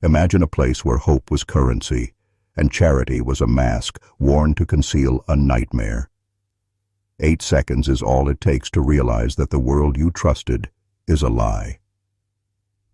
Imagine a place where hope was currency, and charity was a mask worn to conceal a nightmare. 8 seconds is all it takes to realize that the world you trusted is a lie.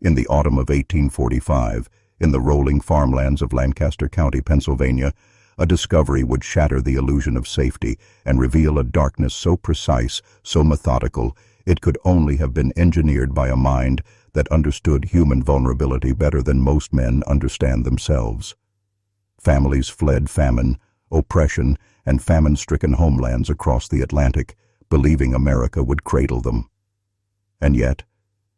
In the autumn of 1845, in the rolling farmlands of Lancaster County, Pennsylvania, a discovery would shatter the illusion of safety and reveal a darkness so precise, so methodical, it could only have been engineered by a mind that understood human vulnerability better than most men understand themselves. Families fled famine, oppression, and famine-stricken homelands across the Atlantic, believing America would cradle them. And yet,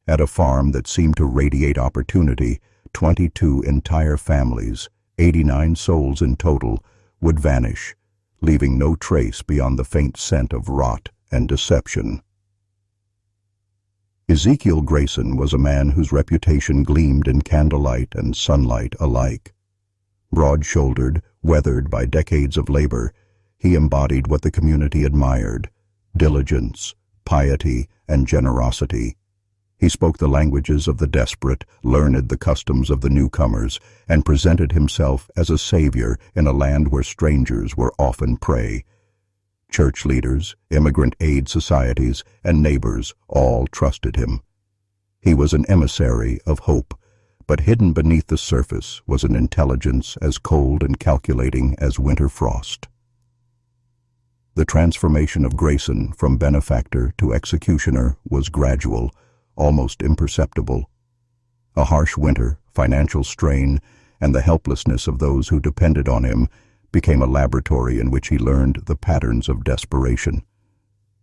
at a farm that seemed to radiate opportunity, 22 entire families, 89 souls in total, would vanish, leaving no trace beyond the faint scent of rot and deception. Ezekiel Grayson was a man whose reputation gleamed in candlelight and sunlight alike. Broad-shouldered, weathered by decades of labor, he embodied what the community admired: diligence, piety, and generosity. He spoke the languages of the desperate, learned the customs of the newcomers, and presented himself as a savior in a land where strangers were often prey. Church leaders, immigrant aid societies, and neighbors all trusted him. He was an emissary of hope, but hidden beneath the surface was an intelligence as cold and calculating as winter frost. The transformation of Grayson from benefactor to executioner was gradual, almost imperceptible. A harsh winter, financial strain, and the helplessness of those who depended on him became a laboratory in which he learned the patterns of desperation.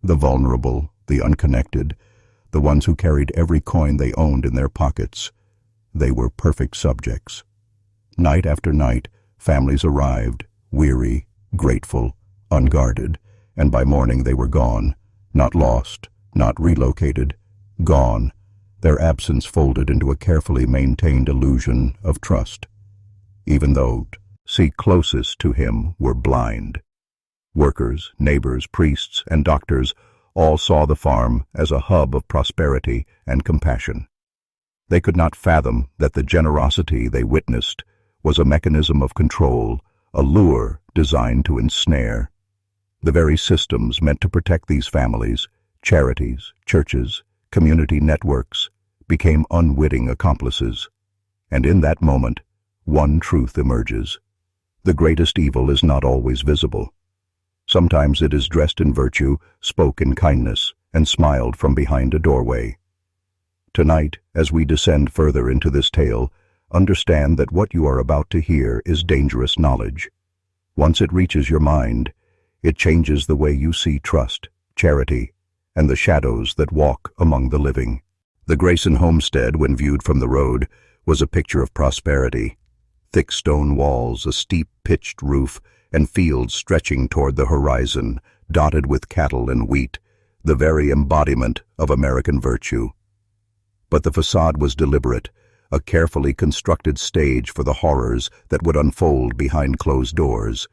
The vulnerable, the unconnected, the ones who carried every coin they owned in their pockets, they were perfect subjects. Night after night, families arrived, weary, grateful, unguarded, and by morning they were gone, not lost, not relocated, gone, their absence folded into a carefully maintained illusion of trust. Even those closest to him were blind. Workers, neighbors, priests, and doctors all saw the farm as a hub of prosperity and compassion. They could not fathom that the generosity they witnessed was a mechanism of control, a lure designed to ensnare. The very systems meant to protect these families, charities, churches, community networks, became unwitting accomplices. And in that moment, one truth emerges: the greatest evil is not always visible. Sometimes it is dressed in virtue, spoke in kindness, and smiled from behind a doorway. Tonight, as we descend further into this tale, understand that what you are about to hear is dangerous knowledge. Once it reaches your mind, it changes the way you see trust, charity, and the shadows that walk among the living. The Grayson homestead, when viewed from the road, was a picture of prosperity. Thick stone walls, a steep pitched roof, and fields stretching toward the horizon, dotted with cattle and wheat, the very embodiment of American virtue. But the facade was deliberate, a carefully constructed stage for the horrors that would unfold behind closed doors.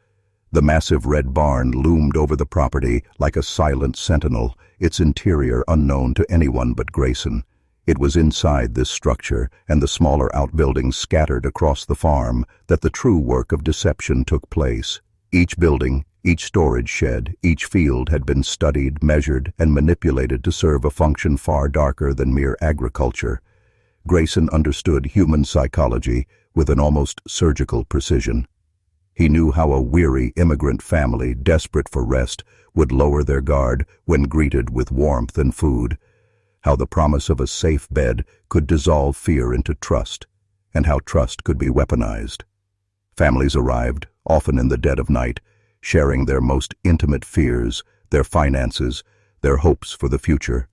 The massive red barn loomed over the property like a silent sentinel, its interior unknown to anyone but Grayson. It was inside this structure and the smaller outbuildings scattered across the farm that the true work of deception took place. Each building, each storage shed, each field had been studied, measured, and manipulated to serve a function far darker than mere agriculture. Grayson understood human psychology with an almost surgical precision. He knew how a weary immigrant family, desperate for rest, would lower their guard when greeted with warmth and food, how the promise of a safe bed could dissolve fear into trust, and how trust could be weaponized. Families arrived, often in the dead of night, sharing their most intimate fears, their finances, their hopes for the future,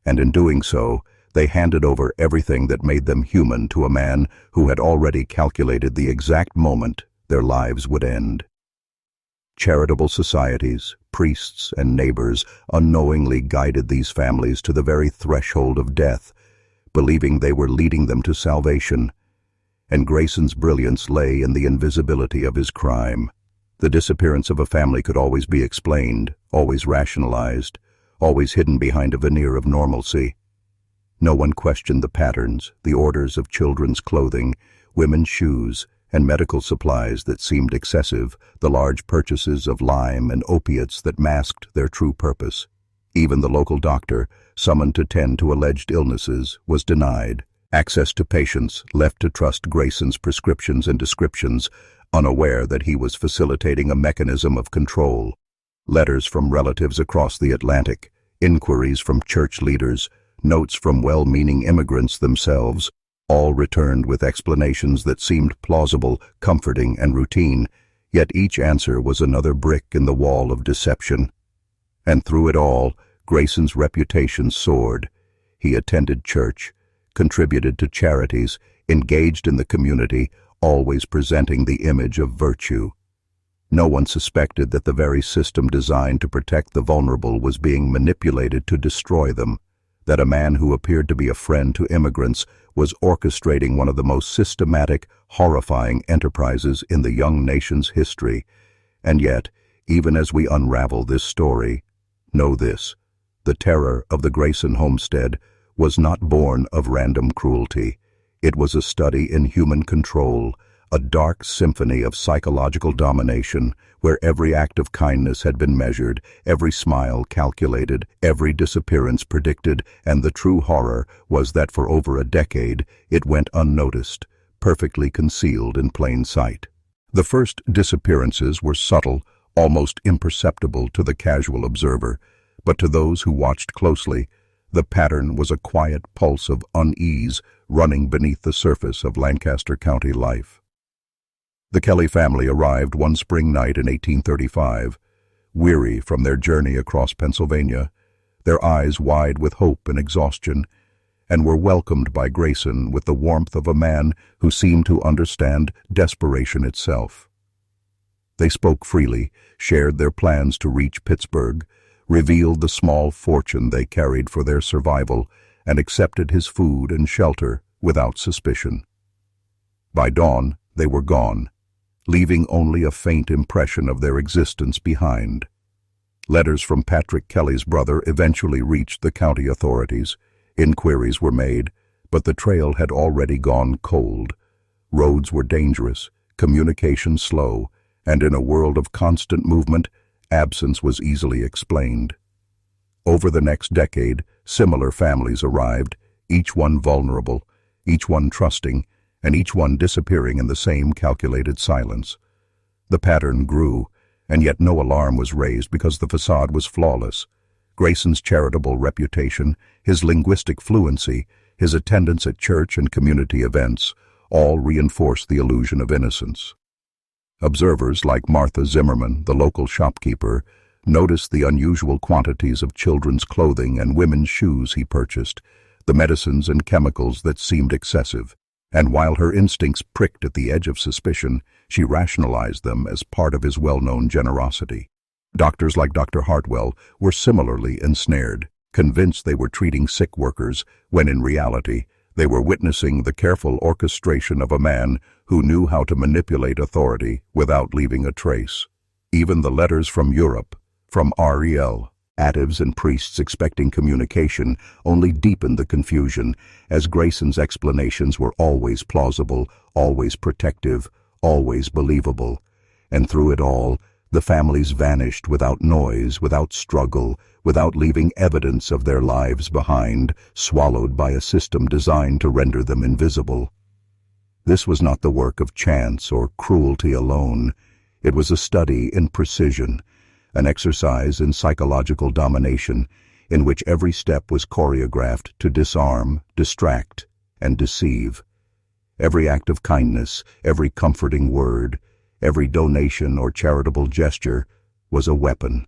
and in doing so, they handed over everything that made them human to a man who had already calculated the exact moment their lives would end. Charitable societies, priests, and neighbors unknowingly guided these families to the very threshold of death, believing they were leading them to salvation. And Grayson's brilliance lay in the invisibility of his crime. The disappearance of a family could always be explained, always rationalized, always hidden behind a veneer of normalcy. No one questioned the patterns, the orders of children's clothing, women's shoes, and medical supplies that seemed excessive, the large purchases of lime and opiates that masked their true purpose. Even the local doctor, summoned to tend to alleged illnesses, was denied access to patients, left to trust Grayson's prescriptions and descriptions, unaware that he was facilitating a mechanism of control. Letters from relatives across the Atlantic, inquiries from church leaders, notes from well-meaning immigrants themselves, all returned with explanations that seemed plausible, comforting, and routine, yet each answer was another brick in the wall of deception. And through it all, Grayson's reputation soared. He attended church, contributed to charities, engaged in the community, always presenting the image of virtue. No one suspected that the very system designed to protect the vulnerable was being manipulated to destroy them, that a man who appeared to be a friend to immigrants was orchestrating one of the most systematic, horrifying enterprises in the young nation's history. And yet, even as we unravel this story, know this: the terror of the Grayson homestead was not born of random cruelty. It was a study in human control, a dark symphony of psychological domination, where every act of kindness had been measured, every smile calculated, every disappearance predicted, and the true horror was that for over a decade it went unnoticed, perfectly concealed in plain sight. The first disappearances were subtle, almost imperceptible to the casual observer, but to those who watched closely, the pattern was a quiet pulse of unease running beneath the surface of Lancaster County life. The Kelly family arrived one spring night in 1835, weary from their journey across Pennsylvania, their eyes wide with hope and exhaustion, and were welcomed by Grayson with the warmth of a man who seemed to understand desperation itself. They spoke freely, shared their plans to reach Pittsburgh, revealed the small fortune they carried for their survival, and accepted his food and shelter without suspicion. By dawn, they were gone, leaving only a faint impression of their existence behind. Letters from Patrick Kelly's brother eventually reached the county authorities. Inquiries were made, but the trail had already gone cold. Roads were dangerous, communication slow, and in a world of constant movement, absence was easily explained. Over the next decade, similar families arrived, each one vulnerable, each one trusting, and each one disappearing in the same calculated silence. The pattern grew, and yet no alarm was raised because the facade was flawless. Grayson's charitable reputation, his linguistic fluency, his attendance at church and community events, all reinforced the illusion of innocence. Observers like Martha Zimmerman, the local shopkeeper, noticed the unusual quantities of children's clothing and women's shoes he purchased, the medicines and chemicals that seemed excessive, and while her instincts pricked at the edge of suspicion, she rationalized them as part of his well-known generosity. Doctors like Dr. Hartwell were similarly ensnared, convinced they were treating sick workers, when in reality, they were witnessing the careful orchestration of a man who knew how to manipulate authority without leaving a trace. Even the letters from Europe, from relatives and priests expecting communication, only deepened the confusion, as Grayson's explanations were always plausible, always protective, always believable. And through it all, the families vanished without noise, without struggle, without leaving evidence of their lives behind, swallowed by a system designed to render them invisible. This was not the work of chance or cruelty alone. It was a study in precision, an exercise in psychological domination, in which every step was choreographed to disarm, distract, and deceive. Every act of kindness, every comforting word, every donation or charitable gesture was a weapon,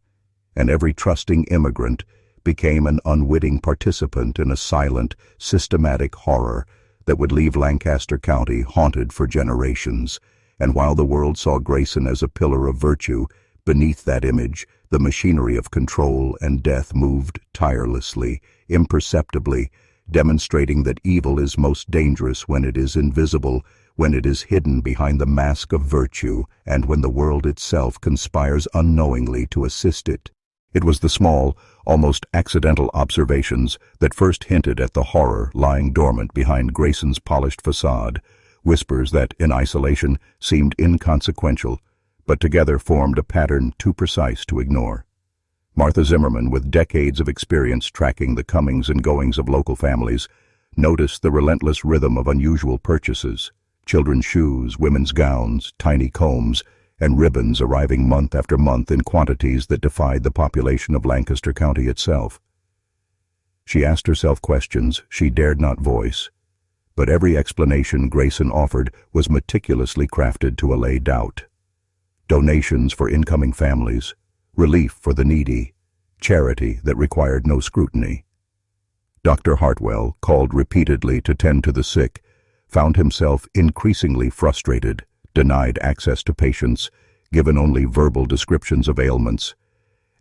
and every trusting immigrant became an unwitting participant in a silent, systematic horror that would leave Lancaster County haunted for generations. And while the world saw Grayson as a pillar of virtue, beneath that image, the machinery of control and death moved tirelessly, imperceptibly, demonstrating that evil is most dangerous when it is invisible, when it is hidden behind the mask of virtue, and when the world itself conspires unknowingly to assist it. It was the small, almost accidental observations that first hinted at the horror lying dormant behind Grayson's polished facade, whispers that, in isolation, seemed inconsequential, but together formed a pattern too precise to ignore. Martha Zimmerman, with decades of experience tracking the comings and goings of local families, noticed the relentless rhythm of unusual purchases: children's shoes, women's gowns, tiny combs, and ribbons arriving month after month in quantities that defied the population of Lancaster County itself. She asked herself questions she dared not voice, but every explanation Grayson offered was meticulously crafted to allay doubt. Donations for incoming families, relief for the needy, charity that required no scrutiny. Dr. Hartwell, called repeatedly to tend to the sick, found himself increasingly frustrated, denied access to patients, given only verbal descriptions of ailments,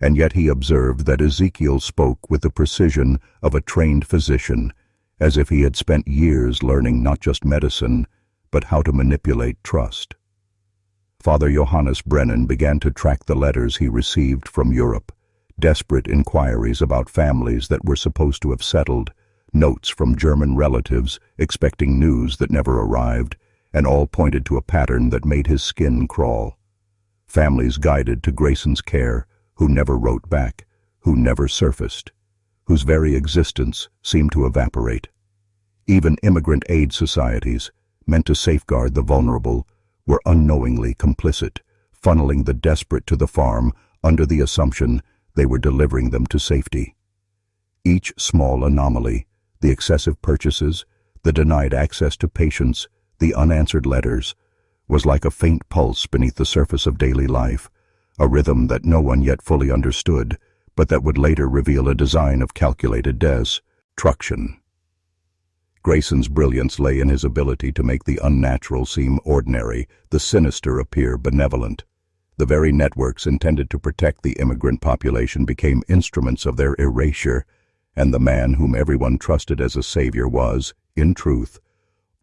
and yet he observed that Ezekiel spoke with the precision of a trained physician, as if he had spent years learning not just medicine, but how to manipulate trust. Father Johannes Brennan began to track the letters he received from Europe, desperate inquiries about families that were supposed to have settled, notes from German relatives expecting news that never arrived, and all pointed to a pattern that made his skin crawl. Families guided to Grayson's care, who never wrote back, who never surfaced, whose very existence seemed to evaporate. Even immigrant aid societies, meant to safeguard the vulnerable, were unknowingly complicit, funneling the desperate to the farm under the assumption they were delivering them to safety. Each small anomaly, the excessive purchases, the denied access to patients, the unanswered letters, was like a faint pulse beneath the surface of daily life, a rhythm that no one yet fully understood, but that would later reveal a design of calculated destruction. Grayson's brilliance lay in his ability to make the unnatural seem ordinary, the sinister appear benevolent. The very networks intended to protect the immigrant population became instruments of their erasure, and the man whom everyone trusted as a savior was, in truth,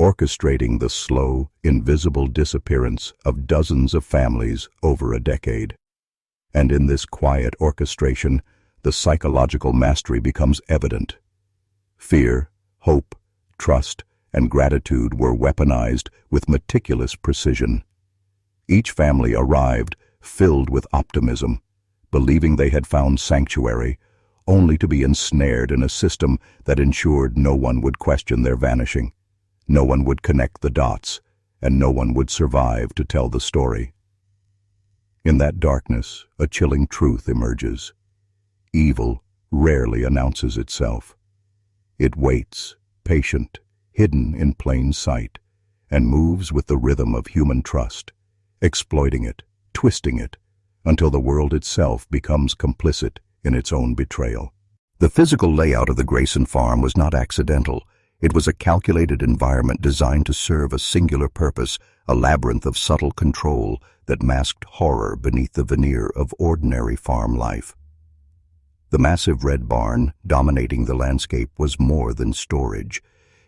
orchestrating the slow, invisible disappearance of dozens of families over a decade. And in this quiet orchestration, the psychological mastery becomes evident. Fear, hope, trust, and gratitude were weaponized with meticulous precision. Each family arrived filled with optimism, believing they had found sanctuary, only to be ensnared in a system that ensured no one would question their vanishing, no one would connect the dots, and no one would survive to tell the story. In that darkness, a chilling truth emerges. Evil rarely announces itself. It waits, patient, hidden in plain sight, and moves with the rhythm of human trust, exploiting it, twisting it, until the world itself becomes complicit in its own betrayal. The physical layout of the Grayson farm was not accidental. It was a calculated environment designed to serve a singular purpose, a labyrinth of subtle control that masked horror beneath the veneer of ordinary farm life. The massive red barn dominating the landscape was more than storage.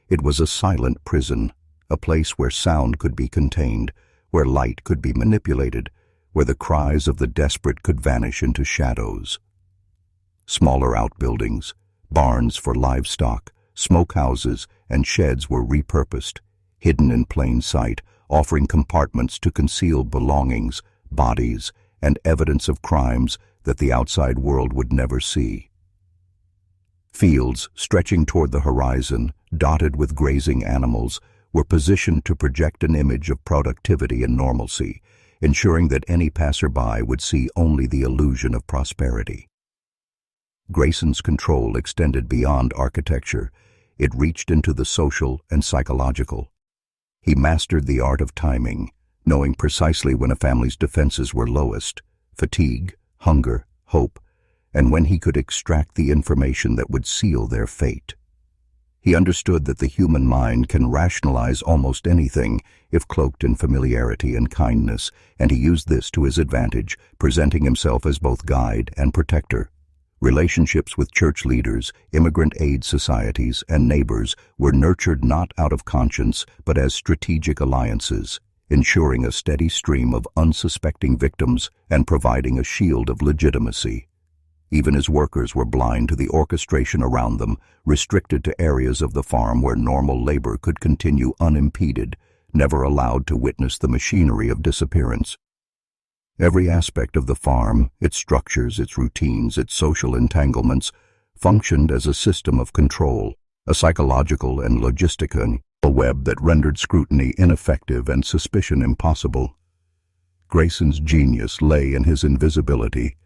It was a silent prison, a place where sound could be contained, where light could be manipulated, where the cries of the desperate could vanish into shadows. Smaller outbuildings, barns for livestock, smokehouses, and sheds were repurposed, hidden in plain sight, offering compartments to conceal belongings, bodies, and evidence of crimes that the outside world would never see. Fields stretching toward the horizon, dotted with grazing animals, were positioned to project an image of productivity and normalcy, ensuring that any passerby would see only the illusion of prosperity. Grayson's control extended beyond architecture. It reached into the social and psychological. He mastered the art of timing, knowing precisely when a family's defenses were lowest, fatigue, hunger, hope, and when he could extract the information that would seal their fate. He understood that the human mind can rationalize almost anything if cloaked in familiarity and kindness, and he used this to his advantage, presenting himself as both guide and protector. Relationships with church leaders, immigrant aid societies, and neighbors were nurtured not out of conscience but as strategic alliances, ensuring a steady stream of unsuspecting victims and providing a shield of legitimacy. Even his workers were blind to the orchestration around them, restricted to areas of the farm where normal labor could continue unimpeded, never allowed to witness the machinery of disappearance. Every aspect of the farm, its structures, its routines, its social entanglements, functioned as a system of control, a psychological and logistical web that rendered scrutiny ineffective and suspicion impossible. Grayson's genius lay in his invisibility.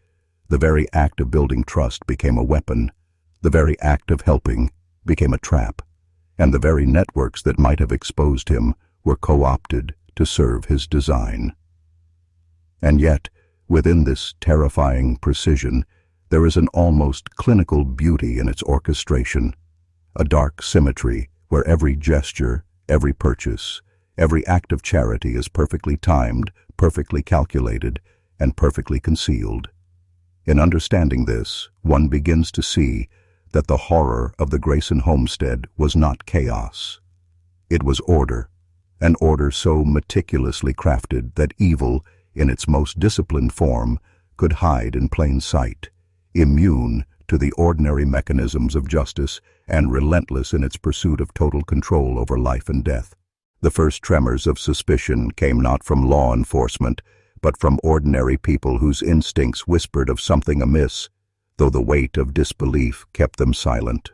The very act of building trust became a weapon. The very act of helping became a trap. And the very networks that might have exposed him were co-opted to serve his design. And yet, within this terrifying precision, there is an almost clinical beauty in its orchestration, a dark symmetry where every gesture, every purchase, every act of charity is perfectly timed, perfectly calculated, and perfectly concealed. In understanding this, one begins to see that the horror of the Grayson homestead was not chaos. It was order, an order so meticulously crafted that evil, in its most disciplined form, could hide in plain sight, immune to the ordinary mechanisms of justice and relentless in its pursuit of total control over life and death. The first tremors of suspicion came not from law enforcement, but from ordinary people whose instincts whispered of something amiss, though the weight of disbelief kept them silent.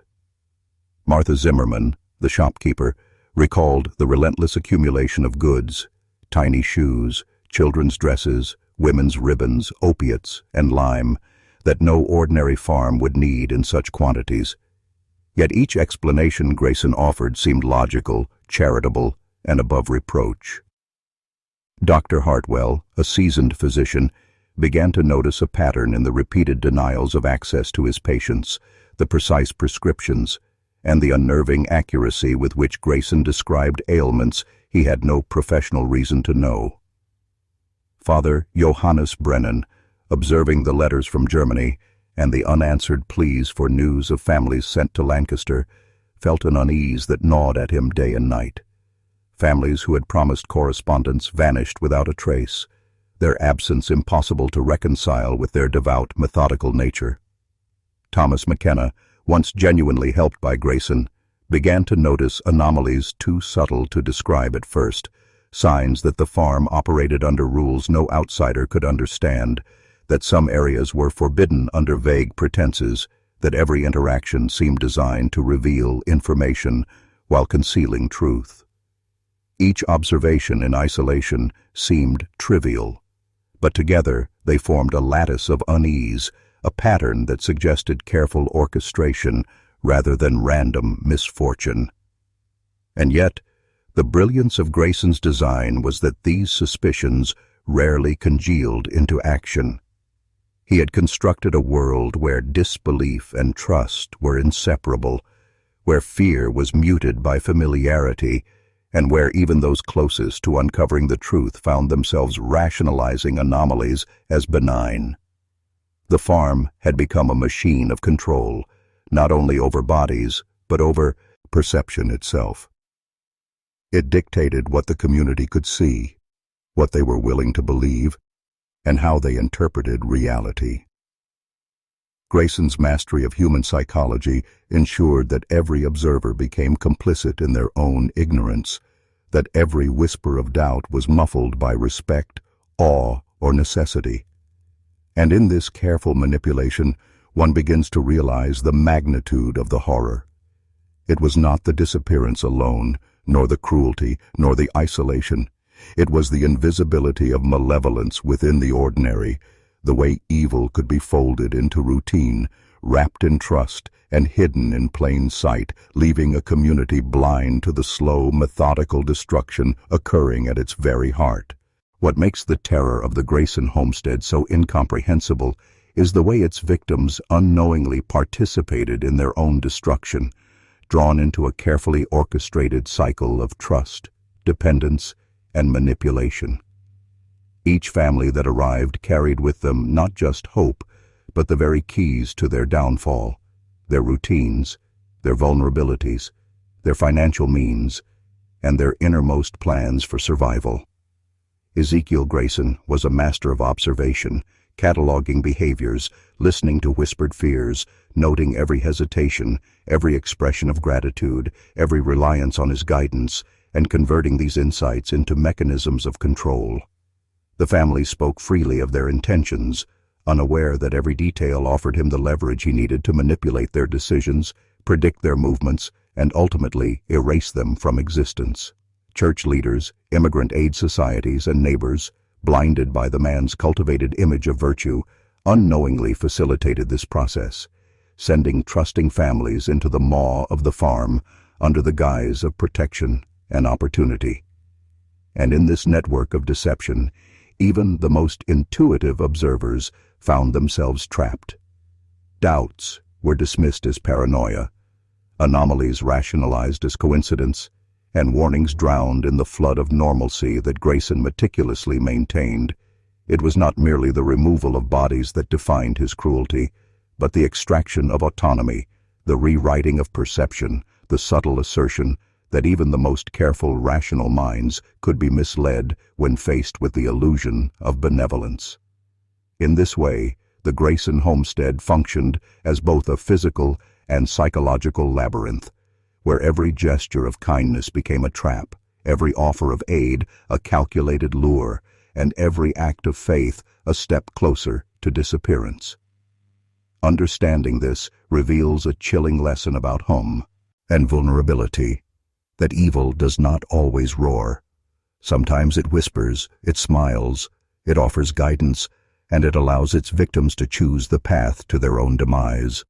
Martha Zimmerman, the shopkeeper, recalled the relentless accumulation of goods, tiny shoes, children's dresses, women's ribbons, opiates, and lime, that no ordinary farm would need in such quantities. Yet each explanation Grayson offered seemed logical, charitable, and above reproach. Dr. Hartwell, a seasoned physician, began to notice a pattern in the repeated denials of access to his patients, the precise prescriptions, and the unnerving accuracy with which Grayson described ailments he had no professional reason to know. Father Johannes Brennan, observing the letters from Germany and the unanswered pleas for news of families sent to Lancaster, felt an unease that gnawed at him day and night. Families who had promised correspondence vanished without a trace, their absence impossible to reconcile with their devout, methodical nature. Thomas McKenna, once genuinely helped by Grayson, began to notice anomalies too subtle to describe at first, signs that the farm operated under rules no outsider could understand, that some areas were forbidden under vague pretenses, that every interaction seemed designed to reveal information while concealing truth. Each observation in isolation seemed trivial, but together they formed a lattice of unease, a pattern that suggested careful orchestration rather than random misfortune. And yet, the brilliance of Grayson's design was that these suspicions rarely congealed into action. He had constructed a world where disbelief and trust were inseparable, where fear was muted by familiarity, and where even those closest to uncovering the truth found themselves rationalizing anomalies as benign. The farm had become a machine of control, not only over bodies, but over perception itself. It dictated what the community could see, what they were willing to believe, and how they interpreted reality. Grayson's mastery of human psychology ensured that every observer became complicit in their own ignorance, that every whisper of doubt was muffled by respect, awe, or necessity. And in this careful manipulation, one begins to realize the magnitude of the horror. It was not the disappearance alone, nor the cruelty, nor the isolation. It was the invisibility of malevolence within the ordinary, the way evil could be folded into routine, wrapped in trust, and hidden in plain sight, leaving a community blind to the slow, methodical destruction occurring at its very heart. What makes the terror of the Grayson homestead so incomprehensible is the way its victims unknowingly participated in their own destruction, drawn into a carefully orchestrated cycle of trust, dependence, and manipulation. Each family that arrived carried with them not just hope, but the very keys to their downfall, their routines, their vulnerabilities, their financial means, and their innermost plans for survival. Ezekiel Grayson was a master of observation, cataloging behaviors, listening to whispered fears, noting every hesitation, every expression of gratitude, every reliance on his guidance, and converting these insights into mechanisms of control. The family spoke freely of their intentions, unaware that every detail offered him the leverage he needed to manipulate their decisions, predict their movements, and ultimately erase them from existence. Church leaders, immigrant aid societies, and neighbors, blinded by the man's cultivated image of virtue, unknowingly facilitated this process, sending trusting families into the maw of the farm under the guise of protection and opportunity. And in this network of deception, even the most intuitive observers found themselves trapped. Doubts were dismissed as paranoia, anomalies rationalized as coincidence, and warnings drowned in the flood of normalcy that Grayson meticulously maintained. It was not merely the removal of bodies that defined his cruelty, but the extraction of autonomy, the rewriting of perception, the subtle assertion that even the most careful rational minds could be misled when faced with the illusion of benevolence. In this way, the Grayson homestead functioned as both a physical and psychological labyrinth, where every gesture of kindness became a trap, every offer of aid a calculated lure, and every act of faith a step closer to disappearance. Understanding this reveals a chilling lesson about home and vulnerability, that evil does not always roar. Sometimes it whispers, it smiles, it offers guidance, and it allows its victims to choose the path to their own demise.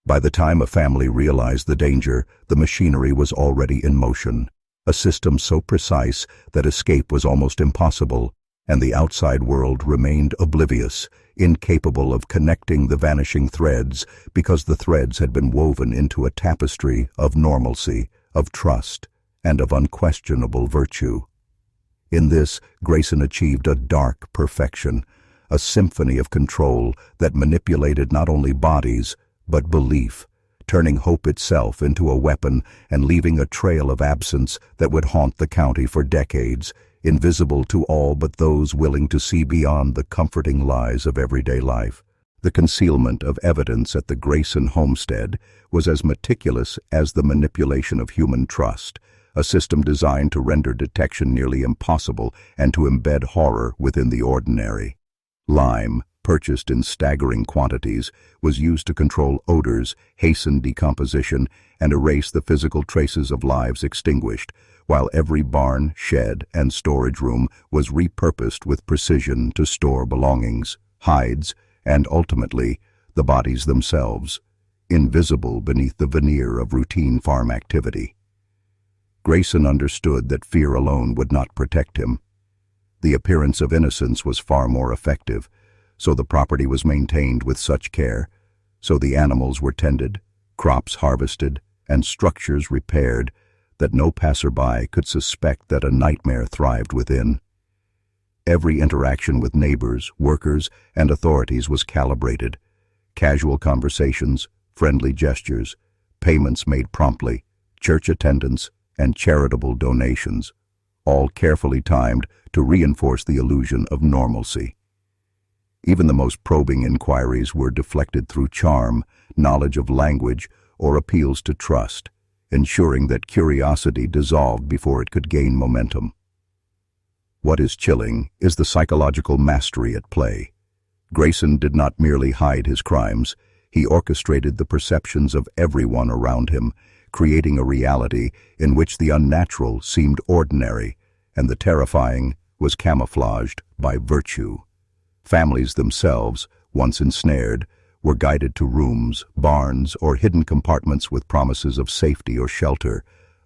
By the time a family realized the danger, the machinery was already in motion, a system so precise that escape was almost impossible, and the outside world remained oblivious, incapable of connecting the vanishing threads because the threads had been woven into a tapestry of normalcy, of trust, and of unquestionable virtue. In this, Grayson achieved a dark perfection, a symphony of control that manipulated not only bodies, but belief, turning hope itself into a weapon and leaving a trail of absence that would haunt the county for decades, invisible to all but those willing to see beyond the comforting lies of everyday life. The concealment of evidence at the Grayson homestead was as meticulous as the manipulation of human trust, a system designed to render detection nearly impossible and to embed horror within the ordinary. Lime, purchased in staggering quantities, was used to control odors, hasten decomposition, and erase the physical traces of lives extinguished, while every barn, shed, and storage room was repurposed with precision to store belongings, hides, and ultimately, the bodies themselves, invisible beneath the veneer of routine farm activity. Grayson understood that fear alone would not protect him. The appearance of innocence was far more effective, so the property was maintained with such care, so the animals were tended, crops harvested, and structures repaired, that no passerby could suspect that a nightmare thrived within. Every interaction with neighbors, workers, and authorities was calibrated. Casual conversations, friendly gestures, payments made promptly, church attendance, and charitable donations, all carefully timed to reinforce the illusion of normalcy. Even the most probing inquiries were deflected through charm, knowledge of language, or appeals to trust, ensuring that curiosity dissolved before it could gain momentum. What is chilling is the psychological mastery at play. Grayson did not merely hide his crimes, he orchestrated the perceptions of everyone around him, creating a reality in which the unnatural seemed ordinary and the terrifying was camouflaged by virtue. Families themselves, once ensnared, were guided to rooms, barns, or hidden compartments with promises of safety or shelter,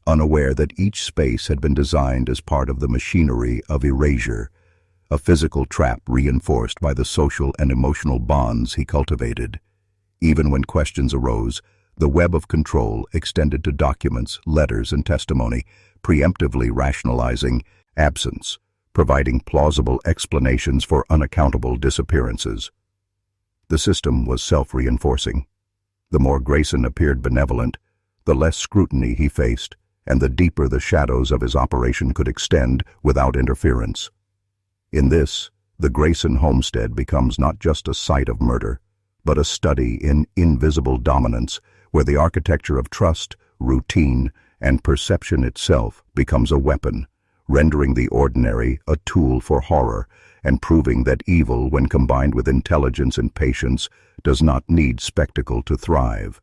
unaware that each space had been designed as part of the machinery of erasure, a physical trap reinforced by the social and emotional bonds he cultivated. Even when questions arose, the web of control extended to documents, letters, and testimony, preemptively rationalizing absence, providing plausible explanations for unaccountable disappearances. The system was self-reinforcing. The more Grayson appeared benevolent, the less scrutiny he faced, and the deeper the shadows of his operation could extend without interference. In this, the Grayson homestead becomes not just a site of murder, but a study in invisible dominance, where the architecture of trust, routine, and perception itself becomes a weapon, rendering the ordinary a tool for horror and proving that evil, when combined with intelligence and patience, does not need spectacle to thrive.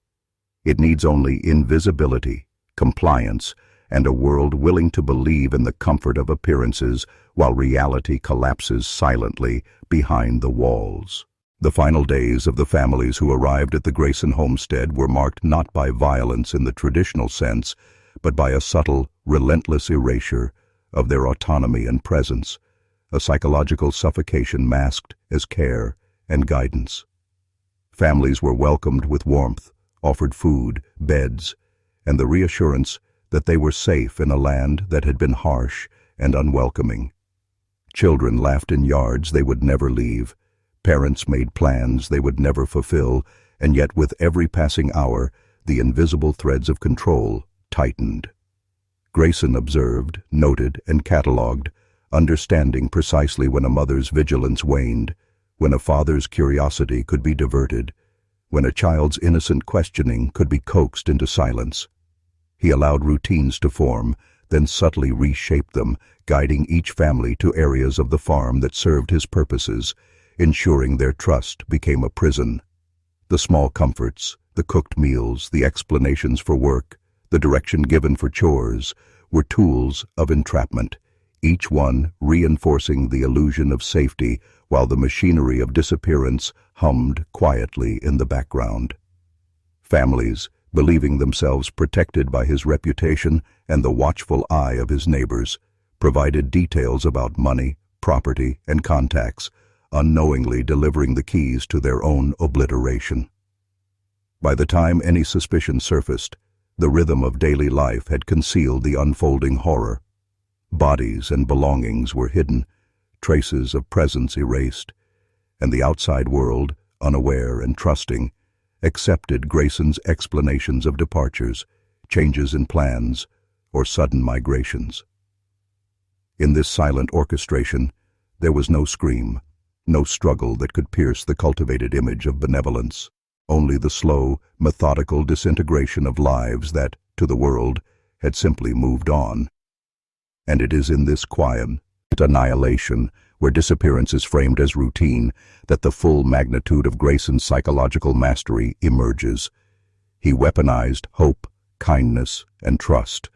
It needs only invisibility, compliance, and a world willing to believe in the comfort of appearances while reality collapses silently behind the walls. The final days of the families who arrived at the Grayson homestead were marked not by violence in the traditional sense, but by a subtle, relentless erasure of their autonomy and presence, a psychological suffocation masked as care and guidance. Families were welcomed with warmth, offered food, beds, and the reassurance that they were safe in a land that had been harsh and unwelcoming. Children laughed in yards they would never leave. Parents made plans they would never fulfill, and yet with every passing hour, the invisible threads of control tightened. Grayson observed, noted, and catalogued, understanding precisely when a mother's vigilance waned, when a father's curiosity could be diverted, when a child's innocent questioning could be coaxed into silence. He allowed routines to form, then subtly reshaped them, guiding each family to areas of the farm that served his purposes, ensuring their trust became a prison. The small comforts, the cooked meals, the explanations for work, the direction given for chores, were tools of entrapment, each one reinforcing the illusion of safety while the machinery of disappearance hummed quietly in the background. Families, believing themselves protected by his reputation and the watchful eye of his neighbors, provided details about money, property, and contacts, unknowingly delivering the keys to their own obliteration. By the time any suspicion surfaced, the rhythm of daily life had concealed the unfolding horror. Bodies and belongings were hidden, traces of presence erased, and the outside world, unaware and trusting, accepted Grayson's explanations of departures, changes in plans, or sudden migrations. In this silent orchestration, there was no scream, no struggle that could pierce the cultivated image of benevolence, only the slow, methodical disintegration of lives that, to the world, had simply moved on. And it is in this quiet annihilation, where disappearance is framed as routine, that the full magnitude of Grayson's psychological mastery emerges. He weaponized hope, kindness, and trust,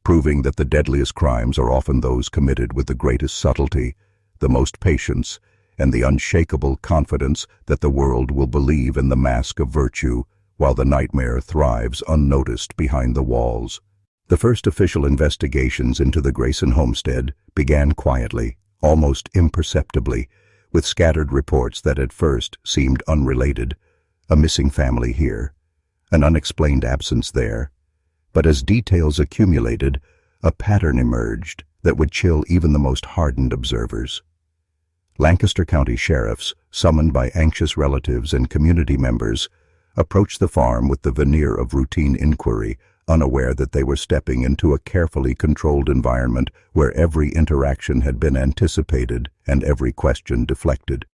proving that the deadliest crimes are often those committed with the greatest subtlety, the most patience, and the unshakable confidence that the world will believe in the mask of virtue, while the nightmare thrives unnoticed behind the walls. The first official investigations into the Grayson homestead began quietly, almost imperceptibly, with scattered reports that at first seemed unrelated, a missing family here, an unexplained absence there. But as details accumulated, a pattern emerged that would chill even the most hardened observers. Lancaster County sheriffs, summoned by anxious relatives and community members, approached the farm with the veneer of routine inquiry, unaware that they were stepping into a carefully controlled environment where every interaction had been anticipated and every question deflected.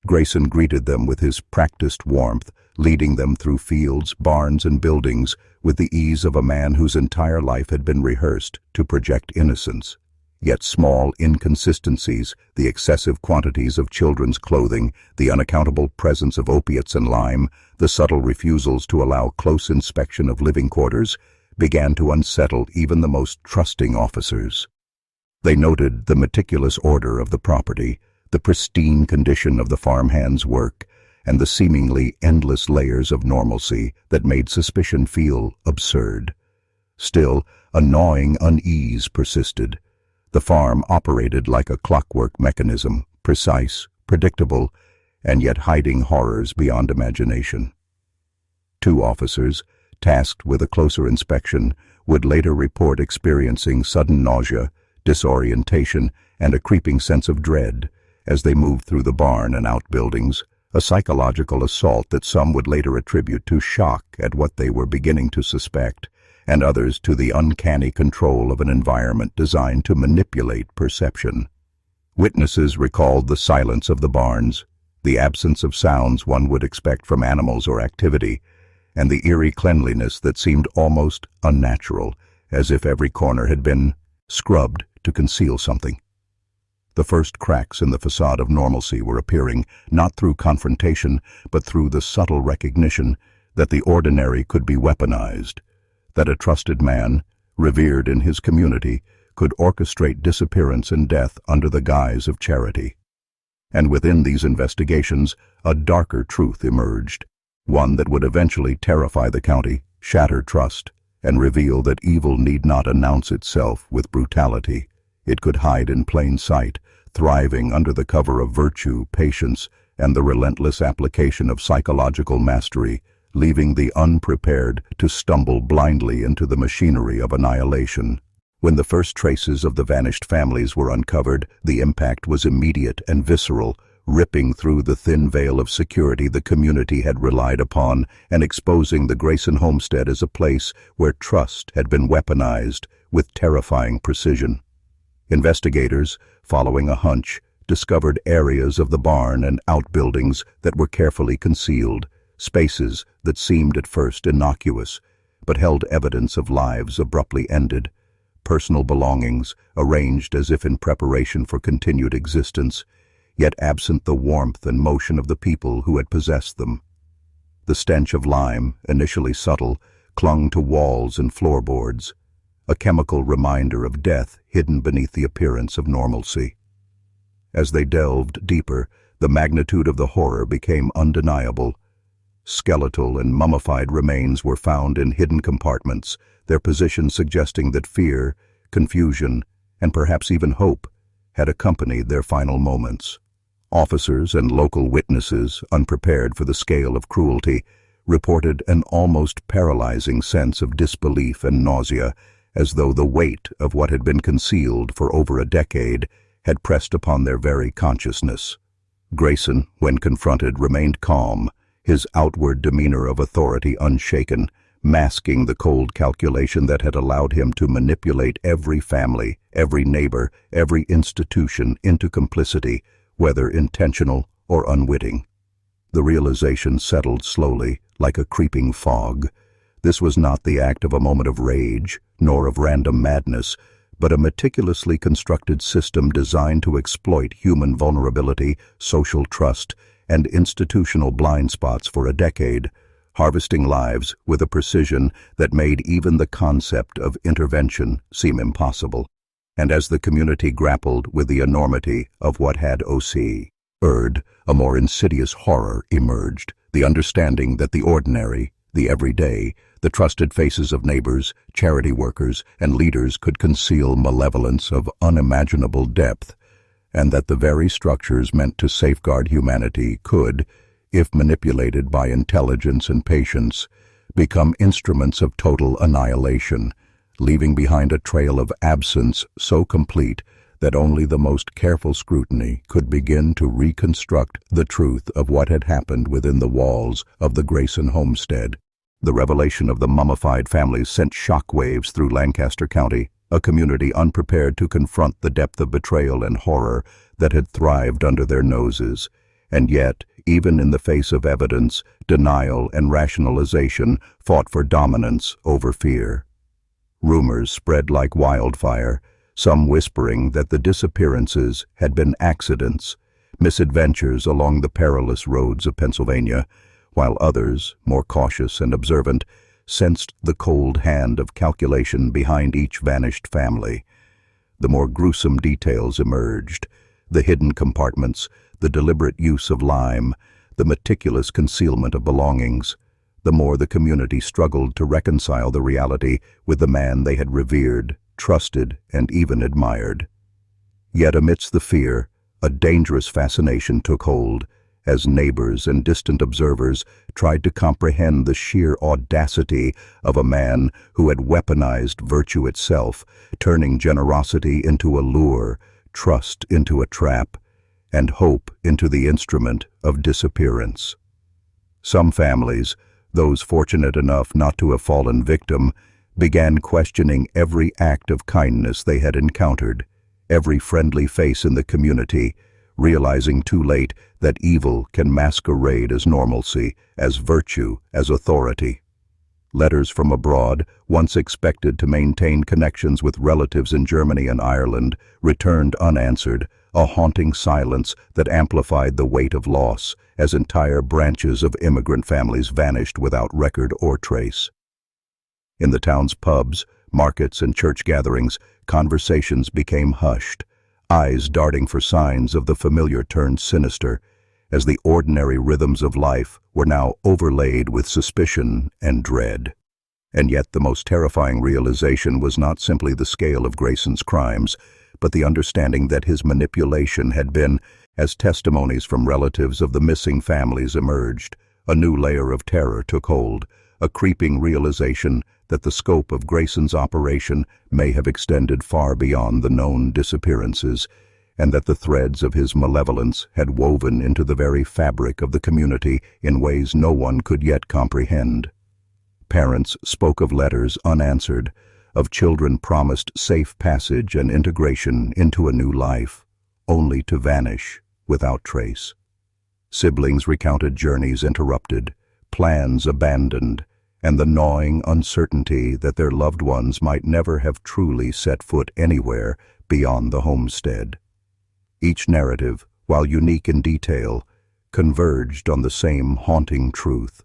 Grayson greeted them with his practiced warmth, leading them through fields, barns, and buildings with the ease of a man whose entire life had been rehearsed to project innocence. Yet small inconsistencies, the excessive quantities of children's clothing, the unaccountable presence of opiates and lime, the subtle refusals to allow close inspection of living quarters, began to unsettle even the most trusting officers. They noted the meticulous order of the property, the pristine condition of the farmhand's work, and the seemingly endless layers of normalcy that made suspicion feel absurd. Still, a gnawing unease persisted. The farm operated like a clockwork mechanism, precise, predictable, and yet hiding horrors beyond imagination. Two officers, tasked with a closer inspection, would later report experiencing sudden nausea, disorientation, and a creeping sense of dread as they moved through the barn and outbuildings, a psychological assault that some would later attribute to shock at what they were beginning to suspect, and others to the uncanny control of an environment designed to manipulate perception. Witnesses recalled the silence of the barns, the absence of sounds one would expect from animals or activity, and the eerie cleanliness that seemed almost unnatural, as if every corner had been scrubbed to conceal something. The first cracks in the facade of normalcy were appearing, not through confrontation, but through the subtle recognition that the ordinary could be weaponized, that a trusted man, revered in his community, could orchestrate disappearance and death under the guise of charity. And within these investigations, a darker truth emerged, one that would eventually terrify the county, shatter trust, and reveal that evil need not announce itself with brutality. It could hide in plain sight, thriving under the cover of virtue, patience, and the relentless application of psychological mastery, leaving the unprepared to stumble blindly into the machinery of annihilation. When the first traces of the vanished families were uncovered, the impact was immediate and visceral, ripping through the thin veil of security the community had relied upon and exposing the Grayson homestead as a place where trust had been weaponized with terrifying precision. Investigators, following a hunch, discovered areas of the barn and outbuildings that were carefully concealed, spaces that seemed at first innocuous, but held evidence of lives abruptly ended, personal belongings arranged as if in preparation for continued existence, yet absent the warmth and motion of the people who had possessed them. The stench of lime, initially subtle, clung to walls and floorboards, a chemical reminder of death hidden beneath the appearance of normalcy. As they delved deeper, the magnitude of the horror became undeniable. Skeletal and mummified remains were found in hidden compartments, their position suggesting that fear, confusion, and perhaps even hope had accompanied their final moments. Officers and local witnesses, unprepared for the scale of cruelty, reported an almost paralyzing sense of disbelief and nausea, as though the weight of what had been concealed for over a decade had pressed upon their very consciousness. Grayson, when confronted, remained calm, his outward demeanor of authority unshaken, masking the cold calculation that had allowed him to manipulate every family, every neighbor, every institution into complicity, whether intentional or unwitting. The realization settled slowly, like a creeping fog. This was not the act of a moment of rage, nor of random madness, but a meticulously constructed system designed to exploit human vulnerability, social trust, and institutional blind spots for a decade, harvesting lives with a precision that made even the concept of intervention seem impossible. And as the community grappled with the enormity of what had occurred, a more insidious horror emerged, the understanding that the ordinary, the everyday, the trusted faces of neighbors, charity workers, and leaders could conceal malevolence of unimaginable depth, and that the very structures meant to safeguard humanity could, if manipulated by intelligence and patience, become instruments of total annihilation, leaving behind a trail of absence so complete that only the most careful scrutiny could begin to reconstruct the truth of what had happened within the walls of the Grayson homestead. The revelation of the mummified families sent shockwaves through Lancaster County, a community unprepared to confront the depth of betrayal and horror that had thrived under their noses. And yet, even in the face of evidence, denial and rationalization fought for dominance over fear. Rumors spread like wildfire, some whispering that the disappearances had been accidents, misadventures along the perilous roads of Pennsylvania, while others, more cautious and observant, sensed the cold hand of calculation behind each vanished family. The more gruesome details emerged: the hidden compartments, the deliberate use of lime, the meticulous concealment of belongings. The more the community struggled to reconcile the reality with the man they had revered, trusted, and even admired. Yet amidst the fear, a dangerous fascination took hold, as neighbors and distant observers tried to comprehend the sheer audacity of a man who had weaponized virtue itself, turning generosity into a lure, trust into a trap, and hope into the instrument of disappearance. Some families, those fortunate enough not to have fallen victim, began questioning every act of kindness they had encountered, every friendly face in the community, realizing too late that evil can masquerade as normalcy, as virtue, as authority. Letters from abroad, once expected to maintain connections with relatives in Germany and Ireland, returned unanswered, a haunting silence that amplified the weight of loss as entire branches of immigrant families vanished without record or trace. In the town's pubs, markets, and church gatherings, conversations became hushed, eyes darting for signs of the familiar turned sinister, as the ordinary rhythms of life were now overlaid with suspicion and dread. And yet the most terrifying realization was not simply the scale of Grayson's crimes, but the understanding that his manipulation had been, as testimonies from relatives of the missing families emerged, a new layer of terror took hold, a creeping realization that the scope of Grayson's operation may have extended far beyond the known disappearances, and that the threads of his malevolence had woven into the very fabric of the community in ways no one could yet comprehend. Parents spoke of letters unanswered, of children promised safe passage and integration into a new life, only to vanish without trace. Siblings recounted journeys interrupted, plans abandoned, and the gnawing uncertainty that their loved ones might never have truly set foot anywhere beyond the homestead. Each narrative, while unique in detail, converged on the same haunting truth.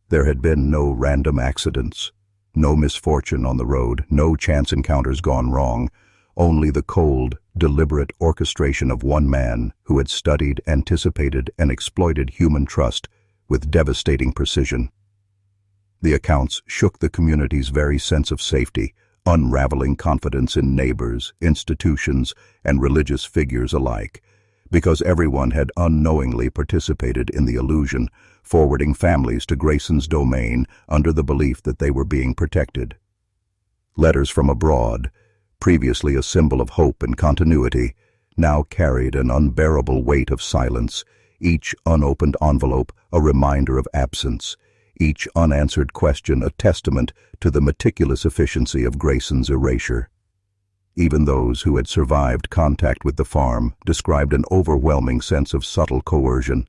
There had been no random accidents, no misfortune on the road, no chance encounters gone wrong, only the cold, deliberate orchestration of one man who had studied, anticipated, and exploited human trust with devastating precision. The accounts shook the community's very sense of safety, unraveling confidence in neighbors, institutions, and religious figures alike, because everyone had unknowingly participated in the illusion, forwarding families to Grayson's domain under the belief that they were being protected. Letters from abroad, previously a symbol of hope and continuity, now carried an unbearable weight of silence, each unopened envelope a reminder of absence, each unanswered question a testament to the meticulous efficiency of Grayson's erasure. Even those who had survived contact with the farm described an overwhelming sense of subtle coercion,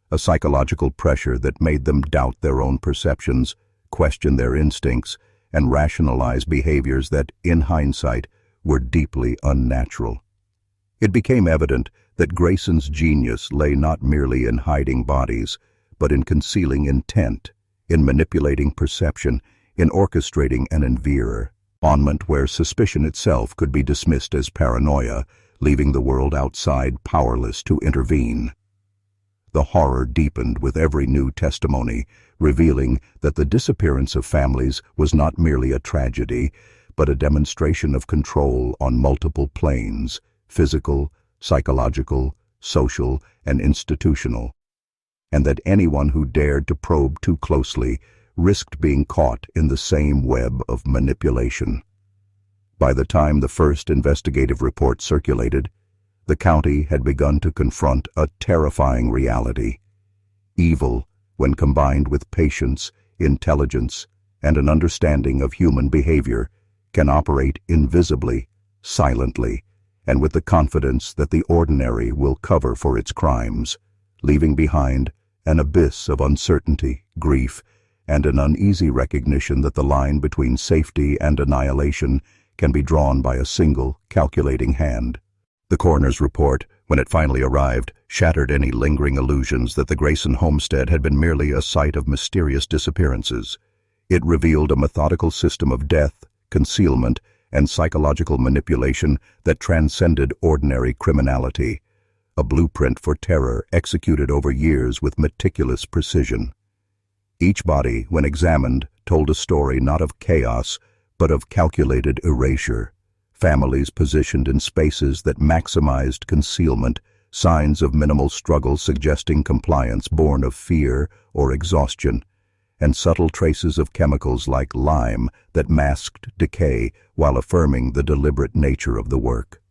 a psychological pressure that made them doubt their own perceptions, question their instincts, and rationalize behaviors that, in hindsight, were deeply unnatural. It became evident that Grayson's genius lay not merely in hiding bodies, but in concealing intent, in manipulating perception, in orchestrating an environment where suspicion itself could be dismissed as paranoia, leaving the world outside powerless to intervene. The horror deepened with every new testimony, revealing that the disappearance of families was not merely a tragedy, but a demonstration of control on multiple planes: physical, psychological, social, and institutional, and that anyone who dared to probe too closely risked being caught in the same web of manipulation. By the time the first investigative report circulated, the county had begun to confront a terrifying reality. Evil, when combined with patience, intelligence, and an understanding of human behavior, can operate invisibly, silently, and with the confidence that the ordinary will cover for its crimes, leaving behind an abyss of uncertainty, grief, and an uneasy recognition that the line between safety and annihilation can be drawn by a single, calculating hand. The coroner's report, when it finally arrived, shattered any lingering illusions that the Grayson homestead had been merely a site of mysterious disappearances. It revealed a methodical system of death, concealment, and psychological manipulation that transcended ordinary criminality, a blueprint for terror executed over years with meticulous precision. Each body, when examined, told a story not of chaos, but of calculated erasure. Families positioned in spaces that maximized concealment, signs of minimal struggle suggesting compliance born of fear or exhaustion, and subtle traces of chemicals like lime that masked decay while affirming the deliberate nature of the work.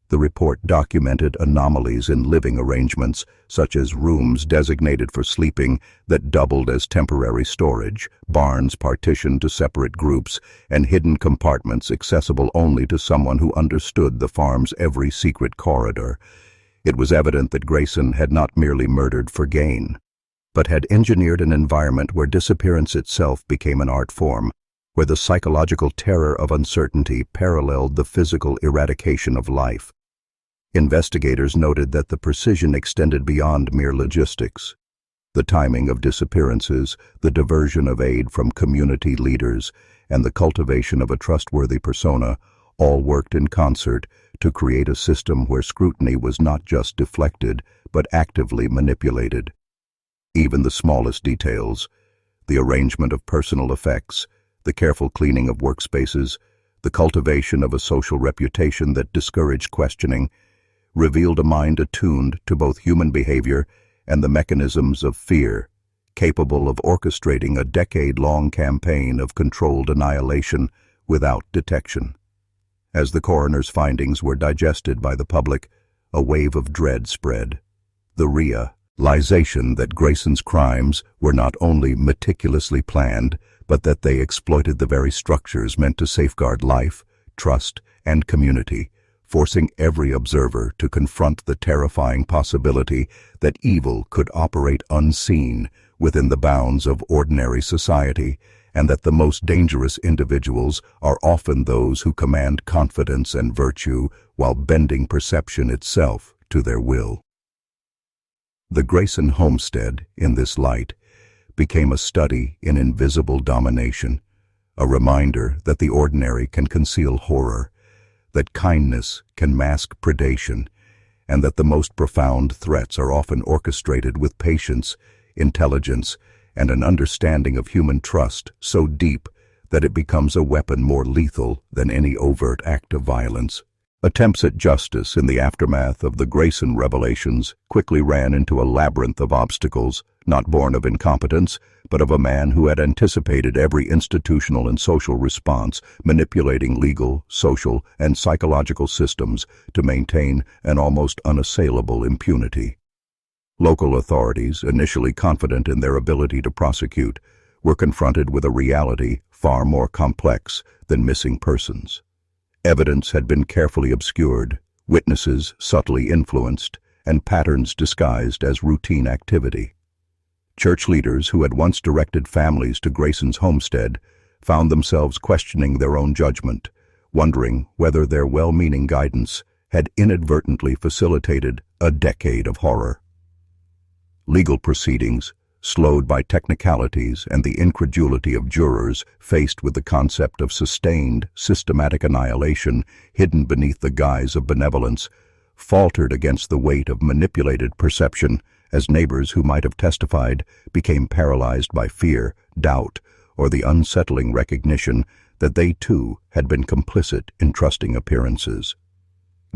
The report documented anomalies in living arrangements, such as rooms designated for sleeping that doubled as temporary storage, barns partitioned to separate groups, and hidden compartments accessible only to someone who understood the farm's every secret corridor. It was evident that Grayson had not merely murdered for gain, but had engineered an environment where disappearance itself became an art form, where the psychological terror of uncertainty paralleled the physical eradication of life. Investigators noted that the precision extended beyond mere logistics. The timing of disappearances, the diversion of aid from community leaders, and the cultivation of a trustworthy persona all worked in concert to create a system where scrutiny was not just deflected, but actively manipulated. Even the smallest details, the arrangement of personal effects, the careful cleaning of workspaces, the cultivation of a social reputation that discouraged questioning, revealed a mind attuned to both human behavior and the mechanisms of fear, capable of orchestrating a decade-long campaign of controlled annihilation without detection. As the coroner's findings were digested by the public, a wave of dread spread. The realization that Grayson's crimes were not only meticulously planned, but that they exploited the very structures meant to safeguard life, trust, and community, forcing every observer to confront the terrifying possibility that evil could operate unseen within the bounds of ordinary society, and that the most dangerous individuals are often those who command confidence and virtue while bending perception itself to their will. The Grayson homestead, in this light, became a study in invisible domination, a reminder that the ordinary can conceal horror, that kindness can mask predation, and that the most profound threats are often orchestrated with patience, intelligence, and an understanding of human trust so deep that it becomes a weapon more lethal than any overt act of violence. Attempts at justice in the aftermath of the Grayson revelations quickly ran into a labyrinth of obstacles, not born of incompetence, but of a man who had anticipated every institutional and social response, manipulating legal, social, and psychological systems to maintain an almost unassailable impunity. Local authorities, initially confident in their ability to prosecute, were confronted with a reality far more complex than missing persons. Evidence had been carefully obscured, witnesses subtly influenced, and patterns disguised as routine activity. Church leaders who had once directed families to Grayson's homestead found themselves questioning their own judgment, wondering whether their well-meaning guidance had inadvertently facilitated a decade of horror. Legal proceedings, slowed by technicalities and the incredulity of jurors faced with the concept of sustained, systematic annihilation hidden beneath the guise of benevolence, faltered against the weight of manipulated perception as neighbors who might have testified became paralyzed by fear, doubt, or the unsettling recognition that they too had been complicit in trusting appearances.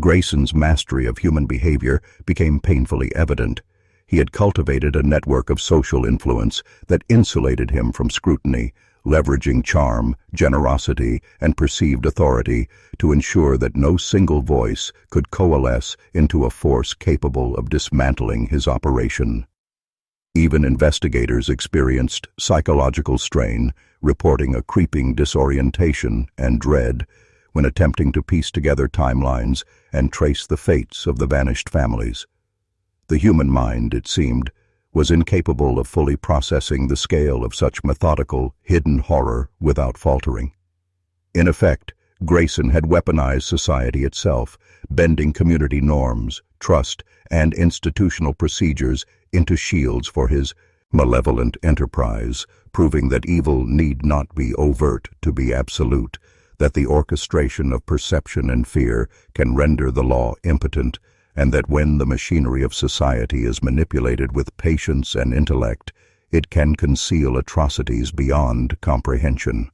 Grayson's mastery of human behavior became painfully evident. He had cultivated a network of social influence that insulated him from scrutiny, leveraging charm, generosity, and perceived authority to ensure that no single voice could coalesce into a force capable of dismantling his operation. Even investigators experienced psychological strain, reporting a creeping disorientation and dread when attempting to piece together timelines and trace the fates of the vanished families. The human mind, it seemed, was incapable of fully processing the scale of such methodical, hidden horror without faltering. In effect, Grayson had weaponized society itself, bending community norms, trust, and institutional procedures into shields for his malevolent enterprise, proving that evil need not be overt to be absolute, that the orchestration of perception and fear can render the law impotent, and that when the machinery of society is manipulated with patience and intellect, it can conceal atrocities beyond comprehension.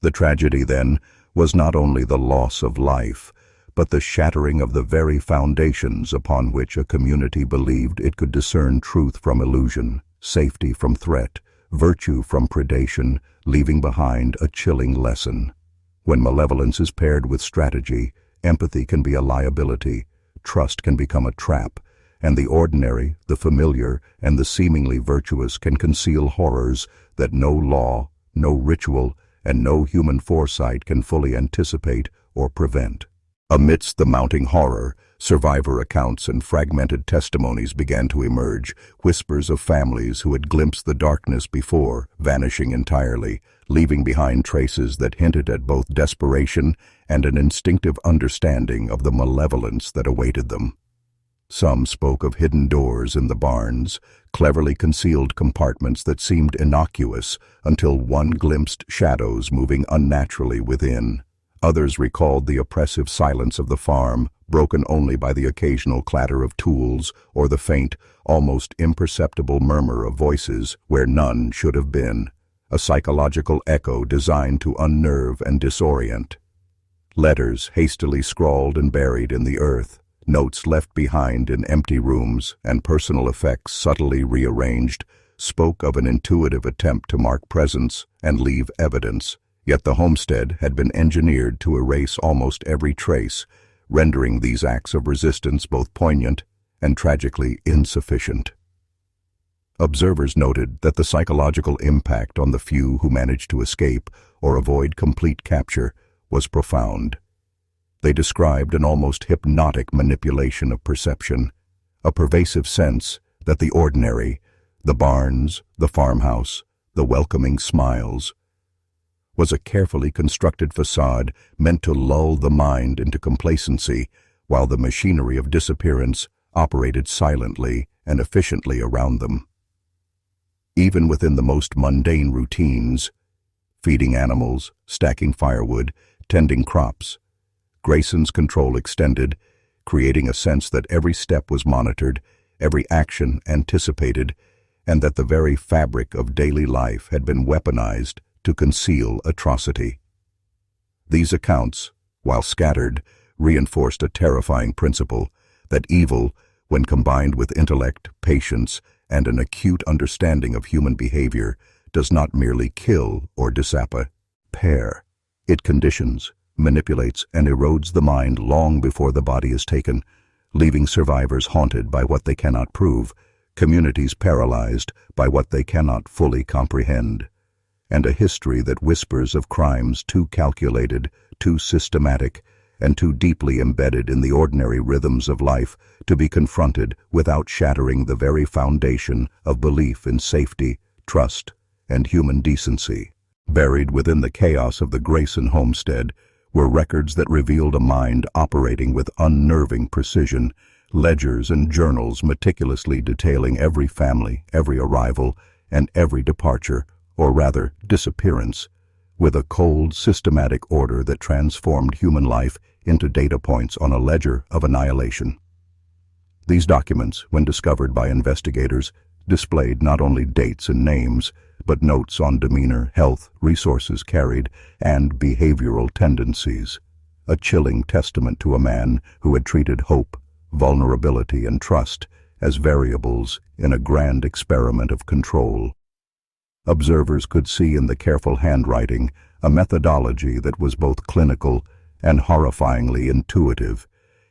The tragedy, then, was not only the loss of life, but the shattering of the very foundations upon which a community believed it could discern truth from illusion, safety from threat, virtue from predation, leaving behind a chilling lesson. When malevolence is paired with strategy, empathy can be a liability, trust can become a trap, and the ordinary, the familiar, and the seemingly virtuous can conceal horrors that no law, no ritual, and no human foresight can fully anticipate or prevent. Amidst the mounting horror, survivor accounts and fragmented testimonies began to emerge, whispers of families who had glimpsed the darkness before, vanishing entirely, leaving behind traces that hinted at both desperation and an instinctive understanding of the malevolence that awaited them. Some spoke of hidden doors in the barns, cleverly concealed compartments that seemed innocuous until one glimpsed shadows moving unnaturally within. Others recalled the oppressive silence of the farm, broken only by the occasional clatter of tools or the faint, almost imperceptible murmur of voices where none should have been, a psychological echo designed to unnerve and disorient. Letters hastily scrawled and buried in the earth, notes left behind in empty rooms, and personal effects subtly rearranged, spoke of an intuitive attempt to mark presence and leave evidence. Yet the homestead had been engineered to erase almost every trace, rendering these acts of resistance both poignant and tragically insufficient. Observers noted that the psychological impact on the few who managed to escape or avoid complete capture was profound. They described an almost hypnotic manipulation of perception, a pervasive sense that the ordinary, the barns, the farmhouse, the welcoming smiles, was a carefully constructed facade meant to lull the mind into complacency while the machinery of disappearance operated silently and efficiently around them. Even within the most mundane routines, feeding animals, stacking firewood, tending crops, Grayson's control extended, creating a sense that every step was monitored, every action anticipated, and that the very fabric of daily life had been weaponized to conceal atrocity. These accounts, while scattered, reinforced a terrifying principle that evil, when combined with intellect, patience, and an acute understanding of human behavior, does not merely kill or disappear. It conditions, manipulates, and erodes the mind long before the body is taken, leaving survivors haunted by what they cannot prove, communities paralyzed by what they cannot fully comprehend, and a history that whispers of crimes too calculated, too systematic, and too deeply embedded in the ordinary rhythms of life to be confronted without shattering the very foundation of belief in safety, trust, and human decency. Buried within the chaos of the Grayson homestead were records that revealed a mind operating with unnerving precision, ledgers and journals meticulously detailing every family, every arrival, and every departure, or rather disappearance, with a cold, systematic order that transformed human life into data points on a ledger of annihilation. These documents, when discovered by investigators, displayed not only dates and names, but notes on demeanor, health, resources carried, and behavioral tendencies, a chilling testament to a man who had treated hope, vulnerability, and trust as variables in a grand experiment of control. Observers could see in the careful handwriting a methodology that was both clinical and horrifyingly intuitive,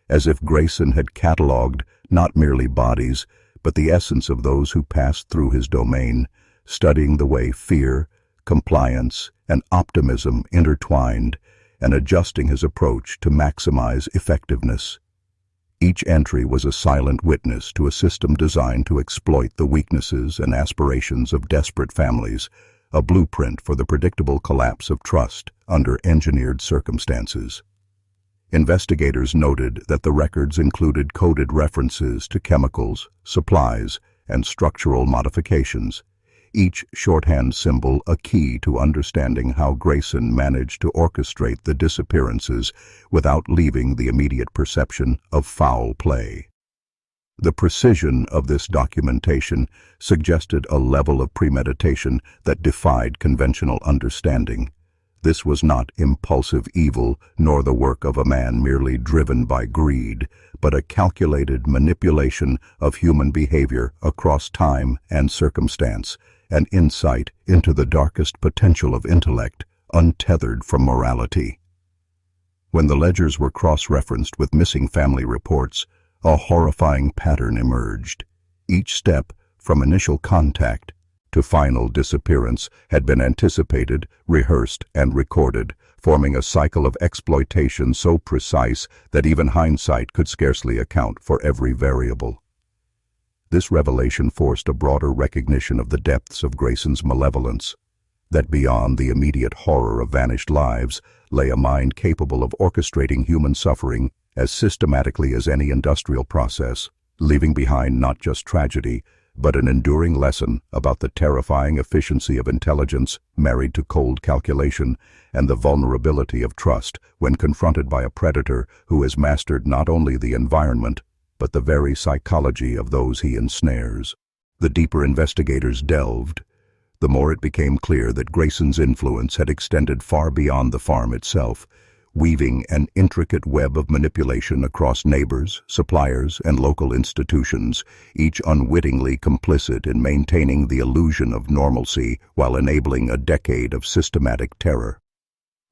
as if Grayson had catalogued not merely bodies, but the essence of those who passed through his domain, studying the way fear, compliance, and optimism intertwined, and adjusting his approach to maximize effectiveness. Each entry was a silent witness to a system designed to exploit the weaknesses and aspirations of desperate families, a blueprint for the predictable collapse of trust under engineered circumstances. Investigators noted that the records included coded references to chemicals, supplies, and structural modifications, each shorthand symbol a key to understanding how Grayson managed to orchestrate the disappearances without leaving the immediate perception of foul play. The precision of this documentation suggested a level of premeditation that defied conventional understanding. This was not impulsive evil, nor the work of a man merely driven by greed, but a calculated manipulation of human behavior across time and circumstance, an insight into the darkest potential of intellect, untethered from morality. When the ledgers were cross-referenced with missing family reports, a horrifying pattern emerged. Each step, from initial contact to final disappearance, had been anticipated, rehearsed, and recorded, forming a cycle of exploitation so precise that even hindsight could scarcely account for every variable. This revelation forced a broader recognition of the depths of Grayson's malevolence, that beyond the immediate horror of vanished lives lay a mind capable of orchestrating human suffering as systematically as any industrial process, leaving behind not just tragedy, but an enduring lesson about the terrifying efficiency of intelligence married to cold calculation and the vulnerability of trust when confronted by a predator who has mastered not only the environment, but the very psychology of those he ensnares. The deeper investigators delved, the more it became clear that Grayson's influence had extended far beyond the farm itself, weaving an intricate web of manipulation across neighbors, suppliers, and local institutions, each unwittingly complicit in maintaining the illusion of normalcy while enabling a decade of systematic terror.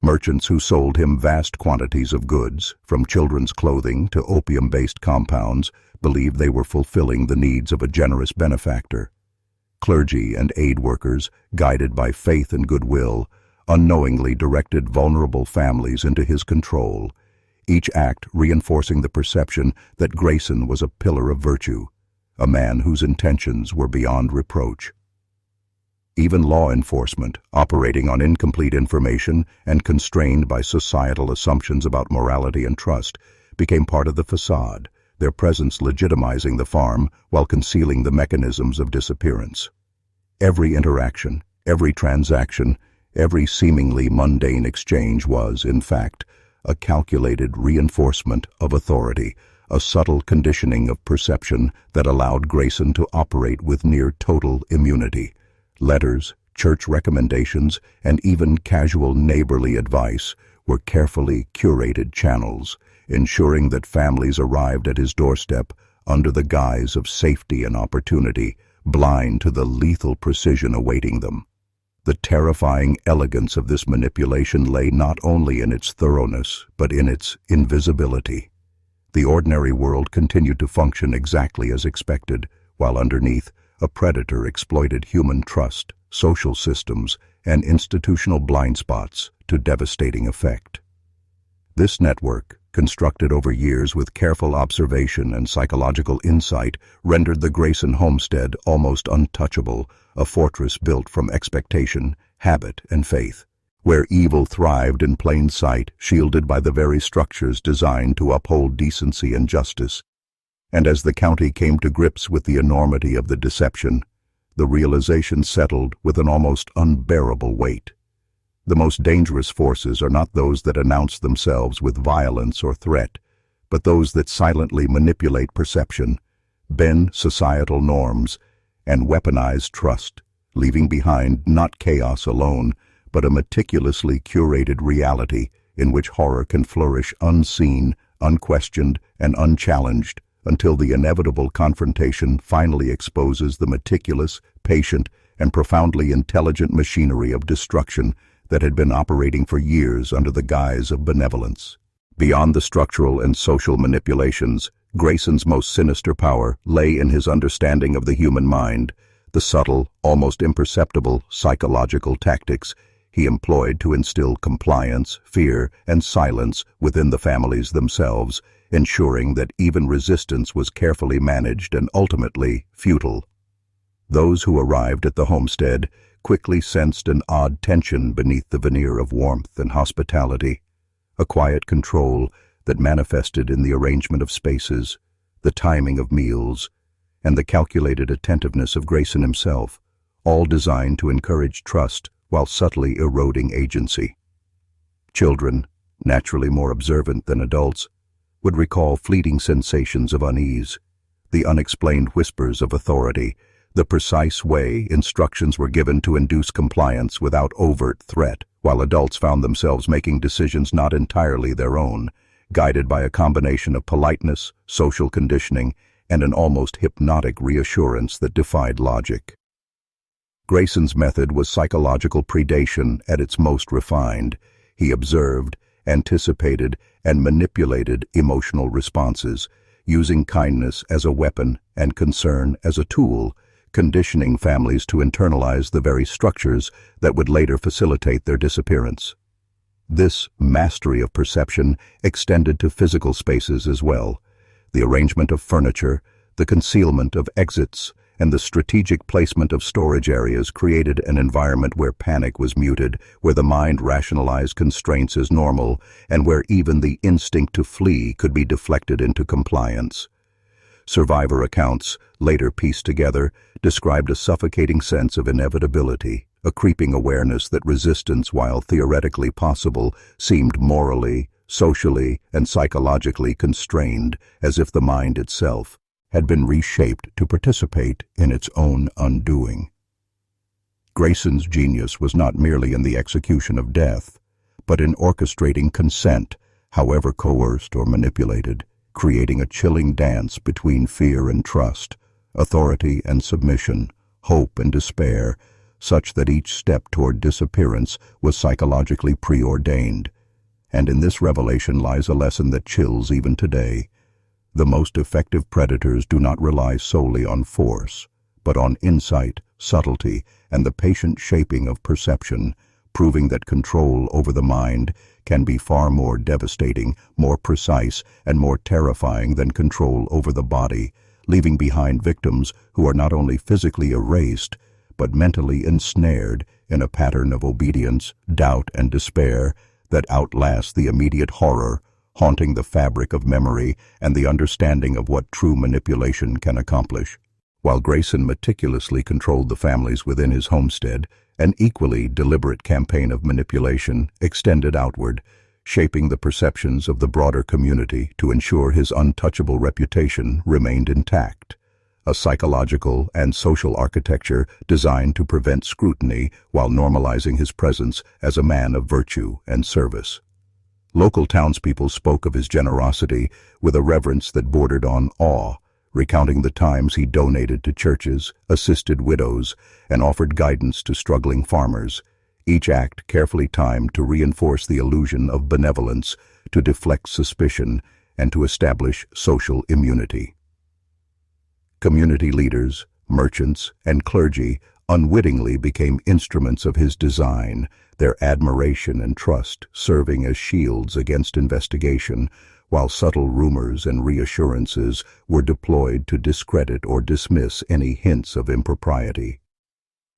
Merchants who sold him vast quantities of goods, from children's clothing to opium-based compounds, believed they were fulfilling the needs of a generous benefactor. Clergy and aid workers, guided by faith and goodwill, unknowingly directed vulnerable families into his control, each act reinforcing the perception that Grayson was a pillar of virtue, a man whose intentions were beyond reproach. Even law enforcement, operating on incomplete information and constrained by societal assumptions about morality and trust, became part of the facade, their presence legitimizing the farm while concealing the mechanisms of disappearance. Every interaction, every transaction, every seemingly mundane exchange was, in fact, a calculated reinforcement of authority, a subtle conditioning of perception that allowed Grayson to operate with near total immunity. Letters, church recommendations, and even casual neighborly advice were carefully curated channels, ensuring that families arrived at his doorstep under the guise of safety and opportunity, blind to the lethal precision awaiting them. The terrifying elegance of this manipulation lay not only in its thoroughness, but in its invisibility. The ordinary world continued to function exactly as expected, while underneath, a predator exploited human trust, social systems, and institutional blind spots to devastating effect. This network, constructed over years with careful observation and psychological insight, rendered the Grayson homestead almost untouchable, a fortress built from expectation, habit, and faith, where evil thrived in plain sight, shielded by the very structures designed to uphold decency and justice. And as the county came to grips with the enormity of the deception, the realization settled with an almost unbearable weight. The most dangerous forces are not those that announce themselves with violence or threat, but those that silently manipulate perception, bend societal norms, and weaponize trust, leaving behind not chaos alone, but a meticulously curated reality in which horror can flourish unseen, unquestioned, and unchallenged, until the inevitable confrontation finally exposes the meticulous, patient, and profoundly intelligent machinery of destruction that had been operating for years under the guise of benevolence. Beyond the structural and social manipulations, Grayson's most sinister power lay in his understanding of the human mind, the subtle, almost imperceptible psychological tactics he employed to instill compliance, fear, and silence within the families themselves, ensuring that even resistance was carefully managed and ultimately futile. Those who arrived at the homestead quickly sensed an odd tension beneath the veneer of warmth and hospitality, a quiet control that manifested in the arrangement of spaces, the timing of meals, and the calculated attentiveness of Grayson himself, all designed to encourage trust while subtly eroding agency. Children, naturally more observant than adults, would recall fleeting sensations of unease, the unexplained whispers of authority, the precise way instructions were given to induce compliance without overt threat, while adults found themselves making decisions not entirely their own, guided by a combination of politeness, social conditioning, and an almost hypnotic reassurance that defied logic. Grayson's method was psychological predation at its most refined. He observed, anticipated, and manipulated emotional responses, using kindness as a weapon and concern as a tool, conditioning families to internalize the very structures that would later facilitate their disappearance. This mastery of perception extended to physical spaces as well. The arrangement of furniture, the concealment of exits, and the strategic placement of storage areas created an environment where panic was muted, where the mind rationalized constraints as normal, and where even the instinct to flee could be deflected into compliance. Survivor accounts, later pieced together, described a suffocating sense of inevitability, a creeping awareness that resistance, while theoretically possible, seemed morally, socially, and psychologically constrained, as if the mind itself had been reshaped to participate in its own undoing. Grayson's genius was not merely in the execution of death, but in orchestrating consent, however coerced or manipulated, creating a chilling dance between fear and trust, authority and submission, hope and despair, such that each step toward disappearance was psychologically preordained. And in this revelation lies a lesson that chills even today. The most effective predators do not rely solely on force, but on insight, subtlety, and the patient shaping of perception, proving that control over the mind can be far more devastating, more precise, and more terrifying than control over the body, leaving behind victims who are not only physically erased, but mentally ensnared in a pattern of obedience, doubt, and despair that outlasts the immediate horror, haunting the fabric of memory and the understanding of what true manipulation can accomplish. While Grayson meticulously controlled the families within his homestead, an equally deliberate campaign of manipulation extended outward, shaping the perceptions of the broader community to ensure his untouchable reputation remained intact. A psychological and social architecture designed to prevent scrutiny while normalizing his presence as a man of virtue and service. Local townspeople spoke of his generosity with a reverence that bordered on awe, recounting the times he donated to churches, assisted widows, and offered guidance to struggling farmers, each act carefully timed to reinforce the illusion of benevolence, to deflect suspicion, and to establish social immunity. Community leaders, merchants, and clergy unwittingly became instruments of his design, their admiration and trust serving as shields against investigation, while subtle rumors and reassurances were deployed to discredit or dismiss any hints of impropriety.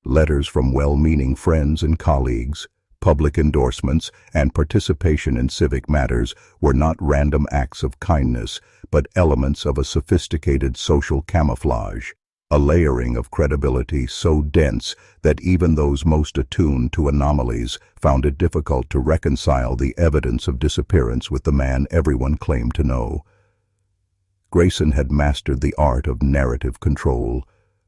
Letters from well-meaning friends and colleagues, public endorsements, and participation in civic matters were not random acts of kindness, but elements of a sophisticated social camouflage, a layering of credibility so dense that even those most attuned to anomalies found it difficult to reconcile the evidence of disappearance with the man everyone claimed to know. Grayson had mastered the art of narrative control.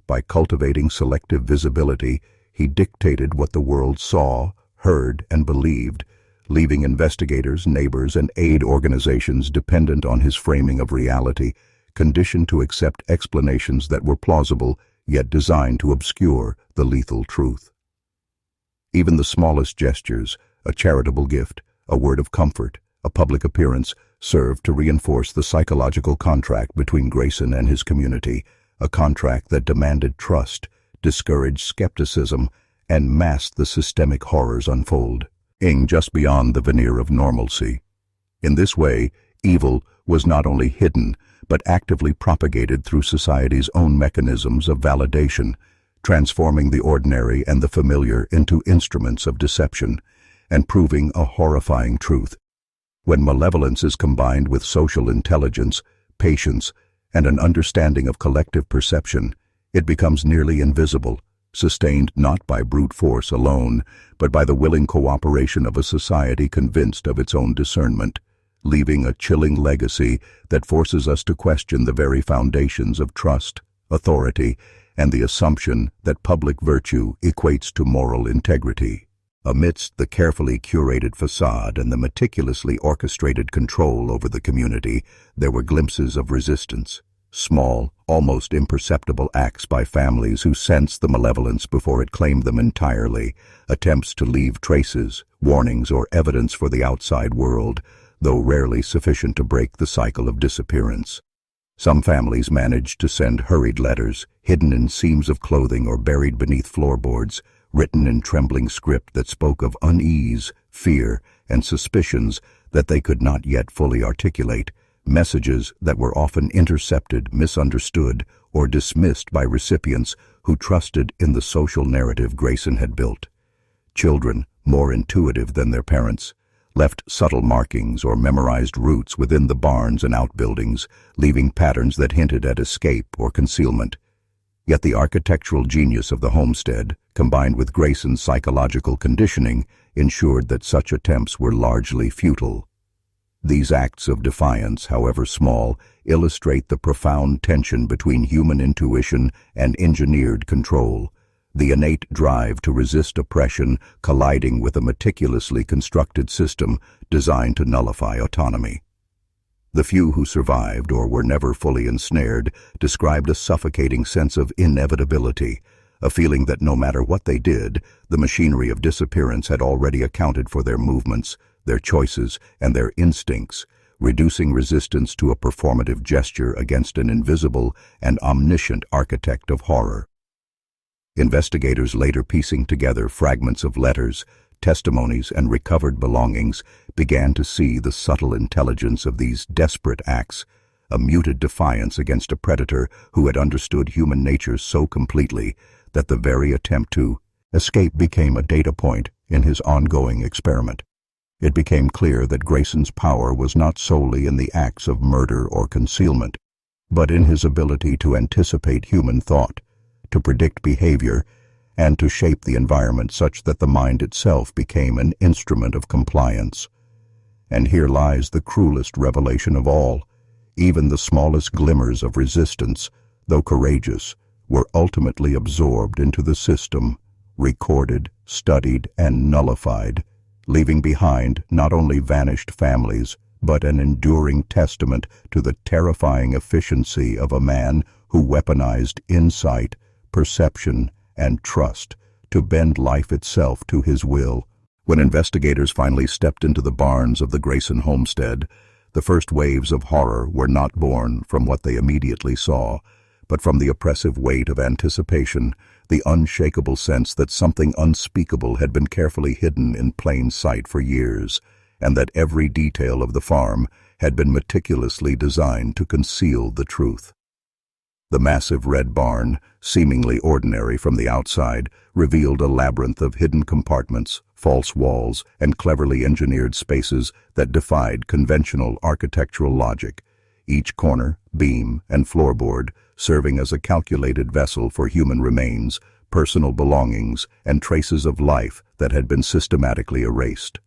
By cultivating selective visibility, he dictated what the world saw, heard, and believed, leaving investigators, neighbors, and aid organizations dependent on his framing of reality, conditioned to accept explanations that were plausible, yet designed to obscure the lethal truth. Even the smallest gestures, a charitable gift, a word of comfort, a public appearance, served to reinforce the psychological contract between Grayson and his community, a contract that demanded trust, discouraged skepticism, and masked the systemic horrors unfolding just beyond the veneer of normalcy. In this way, evil was not only hidden, but actively propagated through society's own mechanisms of validation, transforming the ordinary and the familiar into instruments of deception, and proving a horrifying truth. When malevolence is combined with social intelligence, patience, and an understanding of collective perception, it becomes nearly invisible, sustained not by brute force alone, but by the willing cooperation of a society convinced of its own discernment, leaving a chilling legacy that forces us to question the very foundations of trust, authority, and the assumption that public virtue equates to moral integrity. Amidst the carefully curated facade and the meticulously orchestrated control over the community, there were glimpses of resistance. Small, almost imperceptible acts by families who sensed the malevolence before it claimed them entirely, attempts to leave traces, warnings, or evidence for the outside world, though rarely sufficient to break the cycle of disappearance. Some families managed to send hurried letters, hidden in seams of clothing or buried beneath floorboards, written in trembling script that spoke of unease, fear, and suspicions that they could not yet fully articulate, messages that were often intercepted, misunderstood, or dismissed by recipients who trusted in the social narrative Grayson had built. Children, more intuitive than their parents, left subtle markings or memorized routes within the barns and outbuildings, leaving patterns that hinted at escape or concealment. Yet the architectural genius of the homestead, combined with Grayson's psychological conditioning, ensured that such attempts were largely futile. These acts of defiance, however small, illustrate the profound tension between human intuition and engineered control, the innate drive to resist oppression colliding with a meticulously constructed system designed to nullify autonomy. The few who survived or were never fully ensnared described a suffocating sense of inevitability, a feeling that no matter what they did, the machinery of disappearance had already accounted for their movements, their choices, and their instincts, reducing resistance to a performative gesture against an invisible and omniscient architect of horror. Investigators later piecing together fragments of letters, testimonies, and recovered belongings began to see the subtle intelligence of these desperate acts, a muted defiance against a predator who had understood human nature so completely that the very attempt to escape became a data point in his ongoing experiment. It became clear that Grayson's power was not solely in the acts of murder or concealment, but in his ability to anticipate human thought, to predict behavior, and to shape the environment such that the mind itself became an instrument of compliance. And here lies the cruelest revelation of all. Even the smallest glimmers of resistance, though courageous, were ultimately absorbed into the system, recorded, studied, and nullified, leaving behind not only vanished families, but an enduring testament to the terrifying efficiency of a man who weaponized insight, perception, and trust to bend life itself to his will. When investigators finally stepped into the barns of the Grayson homestead, the first waves of horror were not born from what they immediately saw, but from the oppressive weight of anticipation, the unshakable sense that something unspeakable had been carefully hidden in plain sight for years, and that every detail of the farm had been meticulously designed to conceal the truth. The massive red barn, seemingly ordinary from the outside, revealed a labyrinth of hidden compartments, false walls, and cleverly engineered spaces that defied conventional architectural logic, each corner, beam, and floorboard serving as a calculated vessel for human remains, personal belongings, and traces of life that had been systematically erased.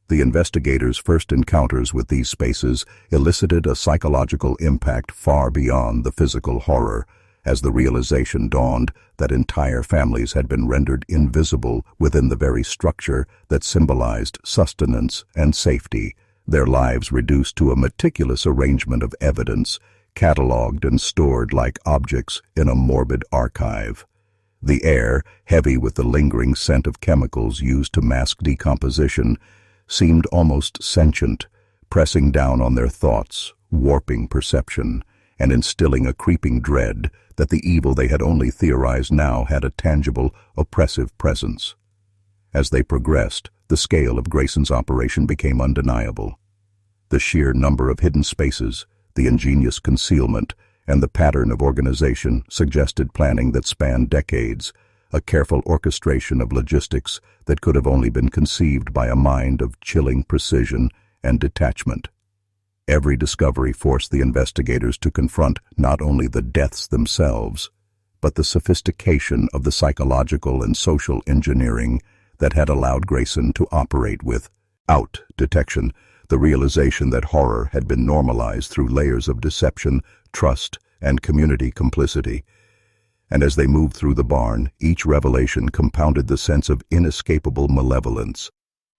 The investigators' first encounters with these spaces elicited a psychological impact far beyond the physical horror, as the realization dawned that entire families had been rendered invisible within the very structure that symbolized sustenance and safety, their lives reduced to a meticulous arrangement of evidence, catalogued and stored like objects in a morbid archive. The air, heavy with the lingering scent of chemicals used to mask decomposition, seemed almost sentient, pressing down on their thoughts, warping perception, and instilling a creeping dread that the evil they had only theorized now had a tangible, oppressive presence. As they progressed, the scale of Grayson's operation became undeniable. The sheer number of hidden spaces, the ingenious concealment, and the pattern of organization suggested planning that spanned decades, a careful orchestration of logistics that could have only been conceived by a mind of chilling precision and detachment. Every discovery forced the investigators to confront not only the deaths themselves, but the sophistication of the psychological and social engineering that had allowed Grayson to operate without detection, the realization that horror had been normalized through layers of deception, trust, and community complicity. And as they moved through the barn, each revelation compounded the sense of inescapable malevolence.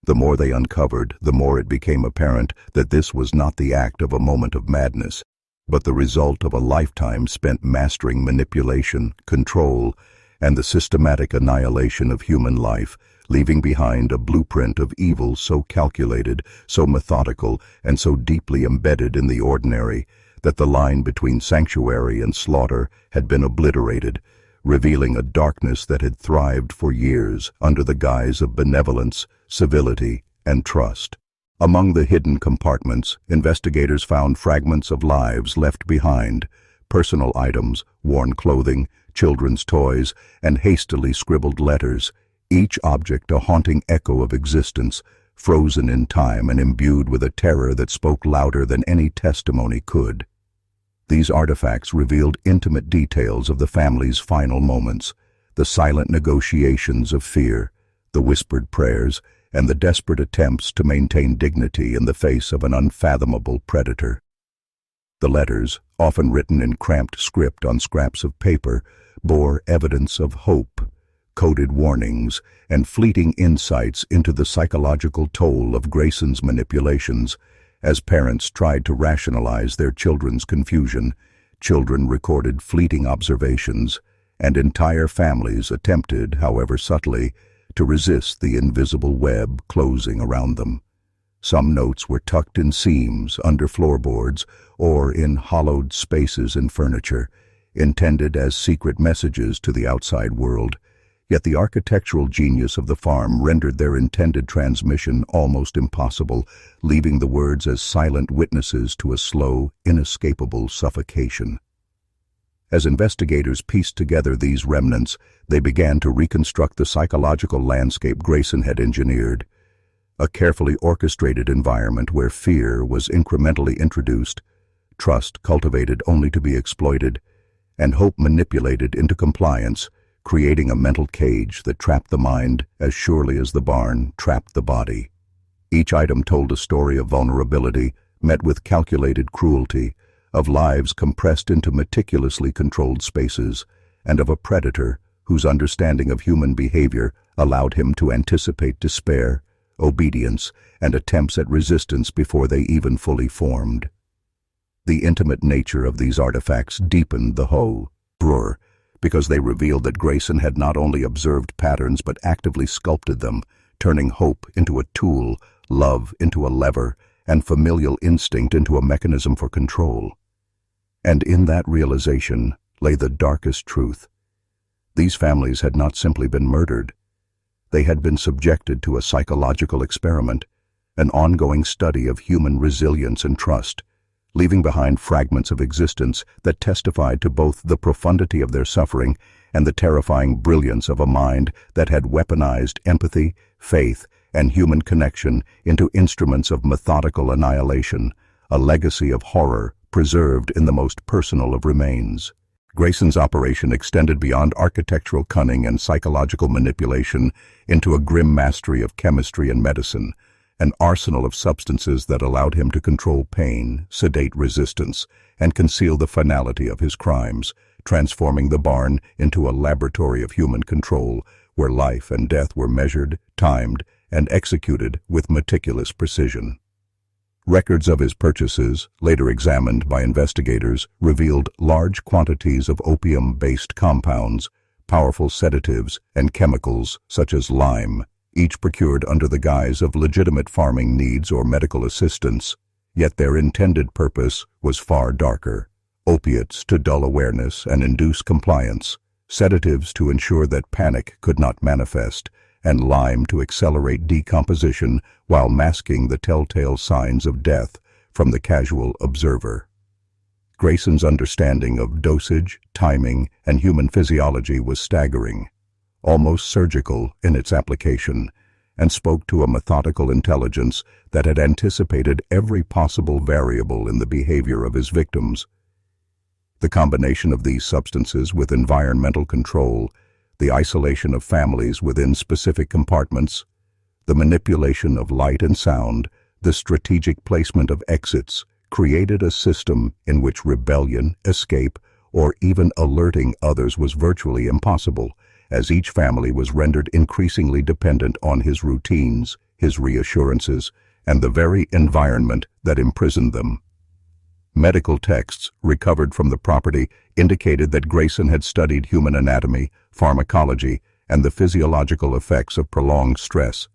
The more they uncovered, the more it became apparent that this was not the act of a moment of madness, but the result of a lifetime spent mastering manipulation, control, and the systematic annihilation of human life, leaving behind a blueprint of evil so calculated, so methodical, and so deeply embedded in the ordinary that the line between sanctuary and slaughter had been obliterated, revealing a darkness that had thrived for years under the guise of benevolence, civility, and trust. Among the hidden compartments, investigators found fragments of lives left behind, personal items, worn clothing, children's toys, and hastily scribbled letters, each object a haunting echo of existence, frozen in time and imbued with a terror that spoke louder than any testimony could. These artifacts revealed intimate details of the family's final moments, the silent negotiations of fear, the whispered prayers, and the desperate attempts to maintain dignity in the face of an unfathomable predator. The letters, often written in cramped script on scraps of paper, bore evidence of hope, coded warnings, and fleeting insights into the psychological toll of Grayson's manipulations. As parents tried to rationalize their children's confusion, children recorded fleeting observations, and entire families attempted, however subtly, to resist the invisible web closing around them. Some notes were tucked in seams, under floorboards, or in hollowed spaces in furniture, intended as secret messages to the outside world. Yet the architectural genius of the farm rendered their intended transmission almost impossible, leaving the words as silent witnesses to a slow, inescapable suffocation. As investigators pieced together these remnants, they began to reconstruct the psychological landscape Grayson had engineered. A carefully orchestrated environment where fear was incrementally introduced, trust cultivated only to be exploited, and hope manipulated into compliance, creating a mental cage that trapped the mind as surely as the barn trapped the body. Each item told a story of vulnerability, met with calculated cruelty, of lives compressed into meticulously controlled spaces, and of a predator whose understanding of human behavior allowed him to anticipate despair, obedience, and attempts at resistance before they even fully formed. The intimate nature of these artifacts deepened the horror, because they revealed that Grayson had not only observed patterns but actively sculpted them, turning hope into a tool, love into a lever, and familial instinct into a mechanism for control. And in that realization lay the darkest truth. These families had not simply been murdered. They had been subjected to a psychological experiment, an ongoing study of human resilience and trust, leaving behind fragments of existence that testified to both the profundity of their suffering and the terrifying brilliance of a mind that had weaponized empathy, faith, and human connection into instruments of methodical annihilation, a legacy of horror preserved in the most personal of remains. Grayson's operation extended beyond architectural cunning and psychological manipulation into a grim mastery of chemistry and medicine, an arsenal of substances that allowed him to control pain, sedate resistance, and conceal the finality of his crimes, transforming the barn into a laboratory of human control where life and death were measured, timed, and executed with meticulous precision. Records of his purchases, later examined by investigators, revealed large quantities of opium-based compounds, powerful sedatives, and chemicals such as lime, each procured under the guise of legitimate farming needs or medical assistance, yet their intended purpose was far darker. Opiates to dull awareness and induce compliance, sedatives to ensure that panic could not manifest, and lime to accelerate decomposition while masking the telltale signs of death from the casual observer. Grayson's understanding of dosage, timing, and human physiology was staggering, almost surgical in its application, and spoke to a methodical intelligence that had anticipated every possible variable in the behavior of his victims. The combination of these substances with environmental control, the isolation of families within specific compartments, the manipulation of light and sound, the strategic placement of exits, created a system in which rebellion, escape, or even alerting others was virtually impossible, as each family was rendered increasingly dependent on his routines, his reassurances, and the very environment that imprisoned them. Medical texts recovered from the property indicated that Grayson had studied human anatomy, pharmacology, and the physiological effects of prolonged stress,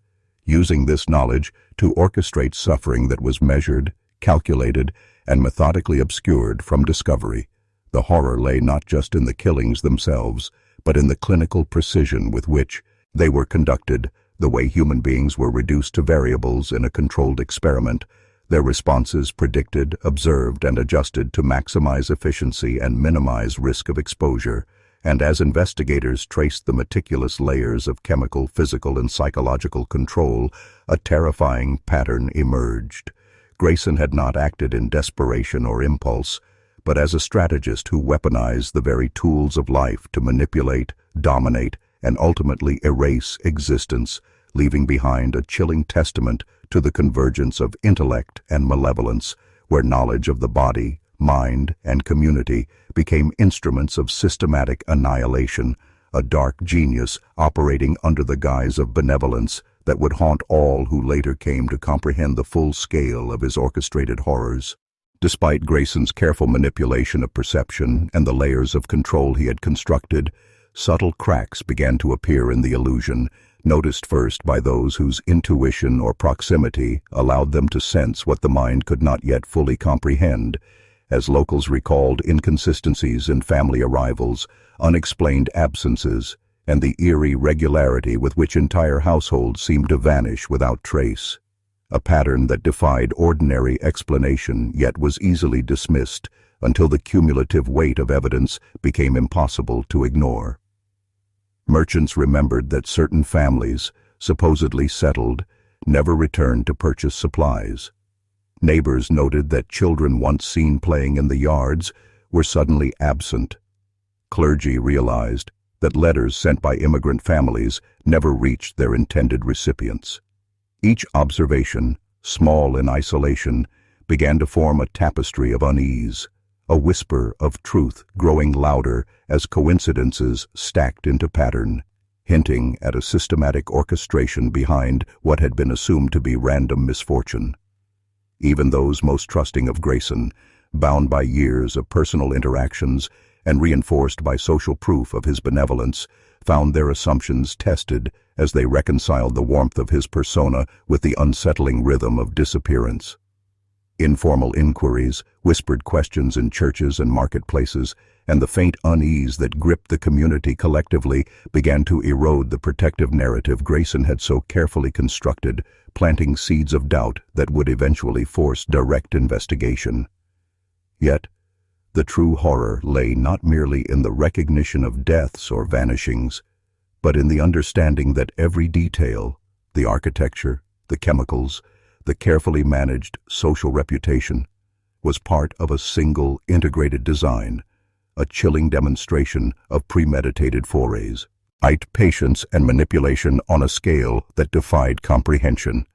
using this knowledge to orchestrate suffering that was measured, calculated, and methodically obscured from discovery. The horror lay not just in the killings themselves, but in the clinical precision with which they were conducted, the way human beings were reduced to variables in a controlled experiment, their responses predicted, observed, and adjusted to maximize efficiency and minimize risk of exposure. And as investigators traced the meticulous layers of chemical, physical, and psychological control, a terrifying pattern emerged. Grayson had not acted in desperation or impulse, but as a strategist who weaponized the very tools of life to manipulate, dominate, and ultimately erase existence, leaving behind a chilling testament to the convergence of intellect and malevolence, where knowledge of the body, mind, and community became instruments of systematic annihilation, a dark genius operating under the guise of benevolence that would haunt all who later came to comprehend the full scale of his orchestrated horrors. Despite Grayson's careful manipulation of perception and the layers of control he had constructed, subtle cracks began to appear in the illusion, noticed first by those whose intuition or proximity allowed them to sense what the mind could not yet fully comprehend. As locals recalled inconsistencies in family arrivals, unexplained absences, and the eerie regularity with which entire households seemed to vanish without trace. A pattern that defied ordinary explanation yet was easily dismissed until the cumulative weight of evidence became impossible to ignore. Merchants remembered that certain families, supposedly settled, never returned to purchase supplies. Neighbors noted that children once seen playing in the yards were suddenly absent. Clergy realized that letters sent by immigrant families never reached their intended recipients. Each observation, small in isolation, began to form a tapestry of unease, a whisper of truth growing louder as coincidences stacked into pattern, hinting at a systematic orchestration behind what had been assumed to be random misfortune. Even those most trusting of Grayson, bound by years of personal interactions and reinforced by social proof of his benevolence, found their assumptions tested as they reconciled the warmth of his persona with the unsettling rhythm of disappearance. Informal inquiries, whispered questions in churches and marketplaces, and the faint unease that gripped the community collectively began to erode the protective narrative Grayson had so carefully constructed, planting seeds of doubt that would eventually force direct investigation. Yet, the true horror lay not merely in the recognition of deaths or vanishings, but in the understanding that every detail, the architecture, the chemicals, the carefully managed social reputation, was part of a single integrated design, a chilling demonstration of premeditated forays, patience and manipulation on a scale that defied comprehension.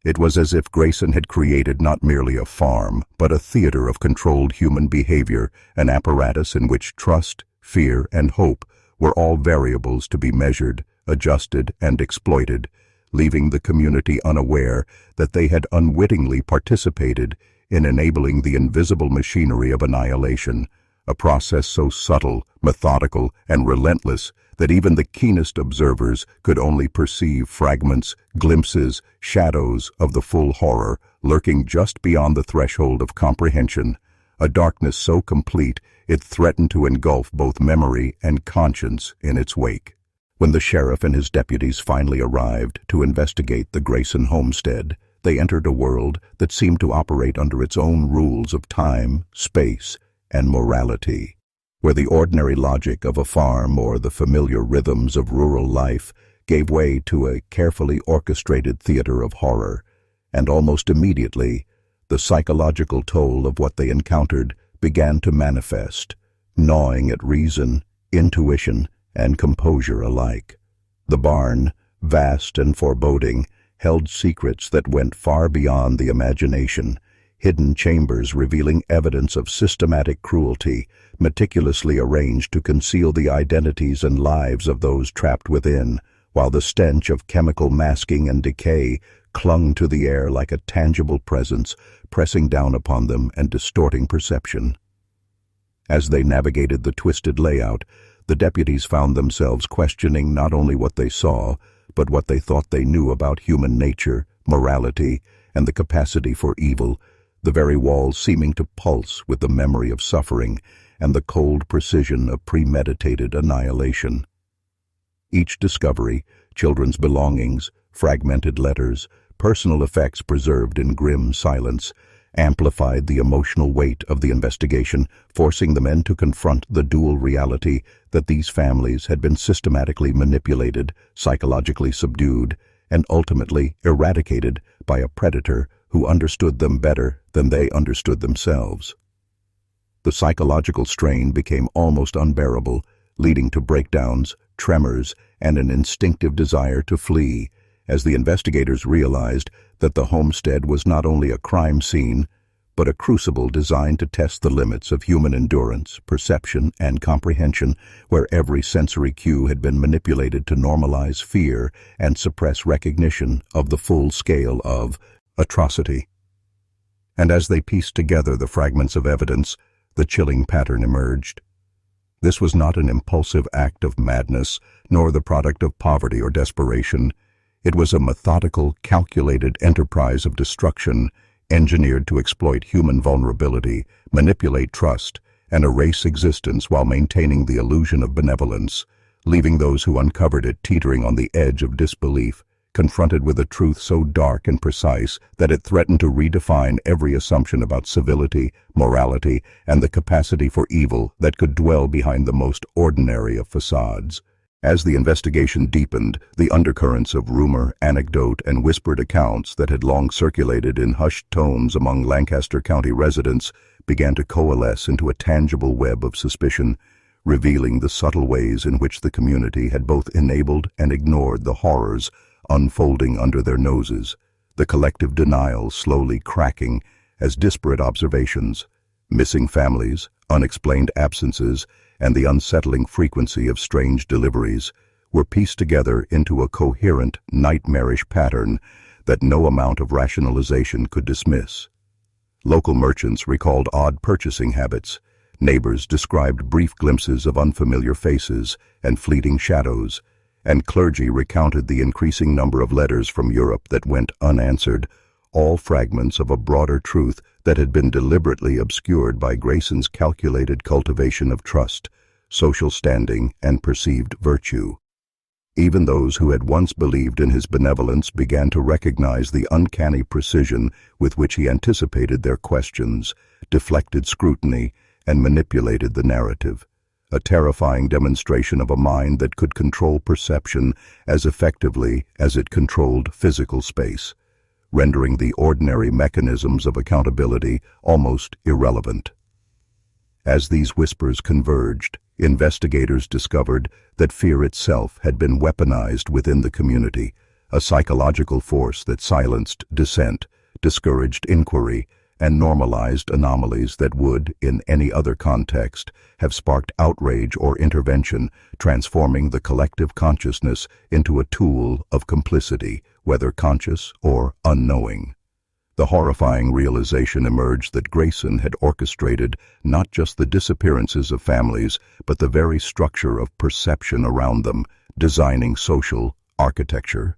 It was as if Grayson had created not merely a farm, but a theater of controlled human behavior, an apparatus in which trust, fear, and hope were all variables to be measured, adjusted, and exploited, leaving the community unaware that they had unwittingly participated in enabling the invisible machinery of annihilation, a process so subtle, methodical, and relentless that even the keenest observers could only perceive fragments, glimpses, shadows of the full horror lurking just beyond the threshold of comprehension, a darkness so complete it threatened to engulf both memory and conscience in its wake. When the sheriff and his deputies finally arrived to investigate the Grayson homestead, they entered a world that seemed to operate under its own rules of time, space, and morality, where the ordinary logic of a farm or the familiar rhythms of rural life gave way to a carefully orchestrated theater of horror, and almost immediately, the psychological toll of what they encountered began to manifest, gnawing at reason, intuition, and composure alike. The barn, vast and foreboding, held secrets that went far beyond the imagination, hidden chambers revealing evidence of systematic cruelty, meticulously arranged to conceal the identities and lives of those trapped within, while the stench of chemical masking and decay clung to the air like a tangible presence, pressing down upon them and distorting perception. As they navigated the twisted layout, the deputies found themselves questioning not only what they saw, but what they thought they knew about human nature, morality, and the capacity for evil, the very walls seeming to pulse with the memory of suffering and the cold precision of premeditated annihilation. Each discovery children's belongings, fragmented letters, personal effects preserved in grim silence, amplified the emotional weight of the investigation, forcing the men to confront the dual reality that these families had been systematically manipulated, psychologically subdued, and ultimately eradicated by a predator who understood them better than they understood themselves. The psychological strain became almost unbearable, leading to breakdowns, tremors, and an instinctive desire to flee, as the investigators realized that the homestead was not only a crime scene, but a crucible designed to test the limits of human endurance, perception, and comprehension, where every sensory cue had been manipulated to normalize fear and suppress recognition of the full scale of atrocity. And as they pieced together the fragments of evidence, the chilling pattern emerged. This was not an impulsive act of madness, nor the product of poverty or desperation. It was a methodical, calculated enterprise of destruction, engineered to exploit human vulnerability, manipulate trust, and erase existence while maintaining the illusion of benevolence, leaving those who uncovered it teetering on the edge of disbelief, confronted with a truth so dark and precise that it threatened to redefine every assumption about civility, morality, and the capacity for evil that could dwell behind the most ordinary of facades. As the investigation deepened, the undercurrents of rumor, anecdote, and whispered accounts that had long circulated in hushed tones among Lancaster County residents began to coalesce into a tangible web of suspicion, revealing the subtle ways in which the community had both enabled and ignored the horrors unfolding under their noses, the collective denial slowly cracking as disparate observations, missing families, unexplained absences, and the unsettling frequency of strange deliveries were pieced together into a coherent, nightmarish pattern that no amount of rationalization could dismiss. Local merchants recalled odd purchasing habits, neighbors described brief glimpses of unfamiliar faces and fleeting shadows, and clergy recounted the increasing number of letters from Europe that went unanswered, all fragments of a broader truth that had been deliberately obscured by Grayson's calculated cultivation of trust, social standing, and perceived virtue. Even those who had once believed in his benevolence began to recognize the uncanny precision with which he anticipated their questions, deflected scrutiny, and manipulated the narrative, a terrifying demonstration of a mind that could control perception as effectively as it controlled physical space, rendering the ordinary mechanisms of accountability almost irrelevant. As these whispers converged, investigators discovered that fear itself had been weaponized within the community, a psychological force that silenced dissent, discouraged inquiry, and normalized anomalies that would, in any other context, have sparked outrage or intervention, transforming the collective consciousness into a tool of complicity, whether conscious or unknowing. The horrifying realization emerged that Grayson had orchestrated not just the disappearances of families, but the very structure of perception around them, designing social architecture,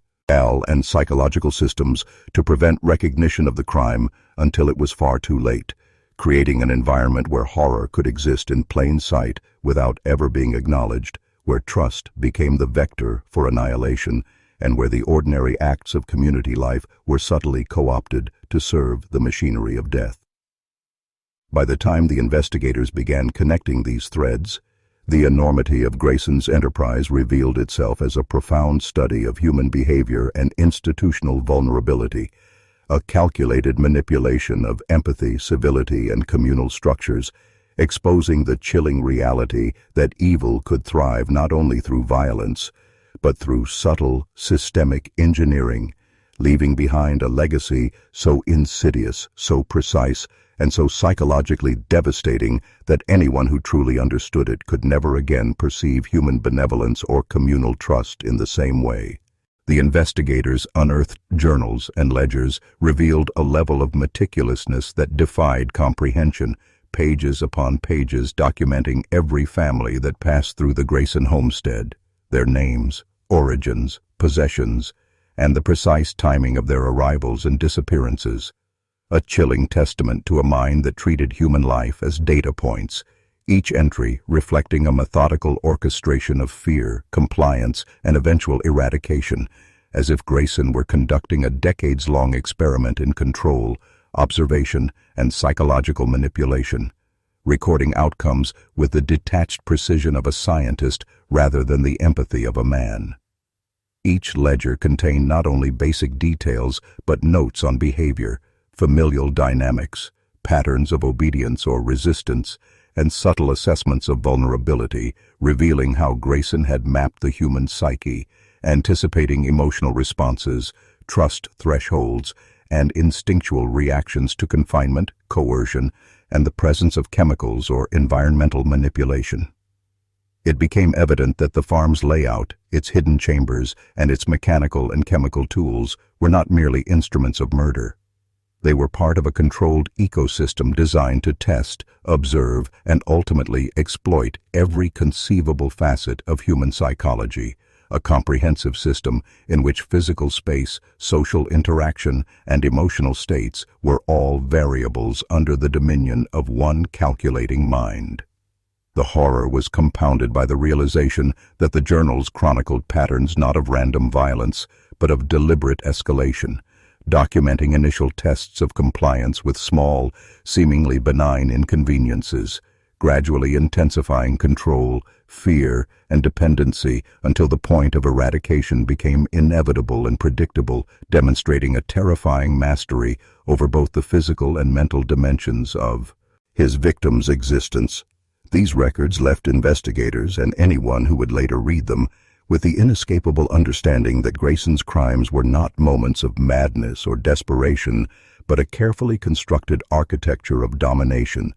and psychological systems to prevent recognition of the crime until it was far too late, creating an environment where horror could exist in plain sight without ever being acknowledged, where trust became the vector for annihilation, and where the ordinary acts of community life were subtly co-opted to serve the machinery of death. By the time the investigators began connecting these threads, the enormity of Grayson's enterprise revealed itself as a profound study of human behavior and institutional vulnerability, a calculated manipulation of empathy, civility, and communal structures, exposing the chilling reality that evil could thrive not only through violence, but through subtle, systemic engineering, leaving behind a legacy so insidious, so precise, and so psychologically devastating that anyone who truly understood it could never again perceive human benevolence or communal trust in the same way. The investigators' unearthed journals and ledgers revealed a level of meticulousness that defied comprehension, pages upon pages documenting every family that passed through the Grayson homestead, their names, origins, possessions, and the precise timing of their arrivals and disappearances. A chilling testament to a mind that treated human life as data points, each entry reflecting a methodical orchestration of fear, compliance, and eventual eradication, as if Grayson were conducting a decades-long experiment in control, observation, and psychological manipulation, recording outcomes with the detached precision of a scientist rather than the empathy of a man. Each ledger contained not only basic details but notes on behavior, familial dynamics, patterns of obedience or resistance, and subtle assessments of vulnerability, revealing how Grayson had mapped the human psyche, anticipating emotional responses, trust thresholds, and instinctual reactions to confinement, coercion, and the presence of chemicals or environmental manipulation. It became evident that the farm's layout, its hidden chambers, and its mechanical and chemical tools were not merely instruments of murder. They were part of a controlled ecosystem designed to test, observe, and ultimately exploit every conceivable facet of human psychology, a comprehensive system in which physical space, social interaction, and emotional states were all variables under the dominion of one calculating mind. The horror was compounded by the realization that the journals chronicled patterns not of random violence, but of deliberate escalation, documenting initial tests of compliance with small, seemingly benign inconveniences, gradually intensifying control, fear, and dependency until the point of eradication became inevitable and predictable, demonstrating a terrifying mastery over both the physical and mental dimensions of his victim's existence. These records left investigators and anyone who would later read them with the inescapable understanding that Grayson's crimes were not moments of madness or desperation, but a carefully constructed architecture of domination,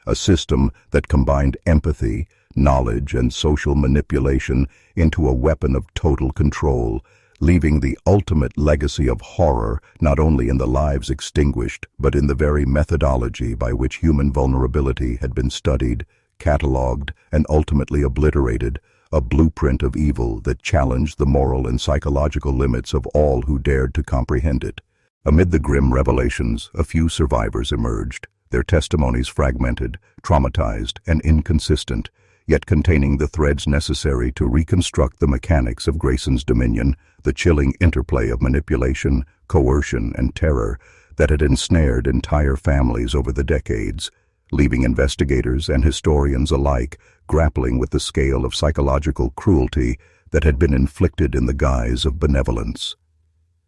a system that combined empathy, knowledge, and social manipulation into a weapon of total control, leaving the ultimate legacy of horror not only in the lives extinguished, but in the very methodology by which human vulnerability had been studied, catalogued, and ultimately obliterated, a blueprint of evil that challenged the moral and psychological limits of all who dared to comprehend it. Amid the grim revelations, a few survivors emerged, their testimonies fragmented, traumatized, and inconsistent, yet containing the threads necessary to reconstruct the mechanics of Grayson's dominion, the chilling interplay of manipulation, coercion, and terror that had ensnared entire families over the decades, leaving investigators and historians alike grappling with the scale of psychological cruelty that had been inflicted in the guise of benevolence.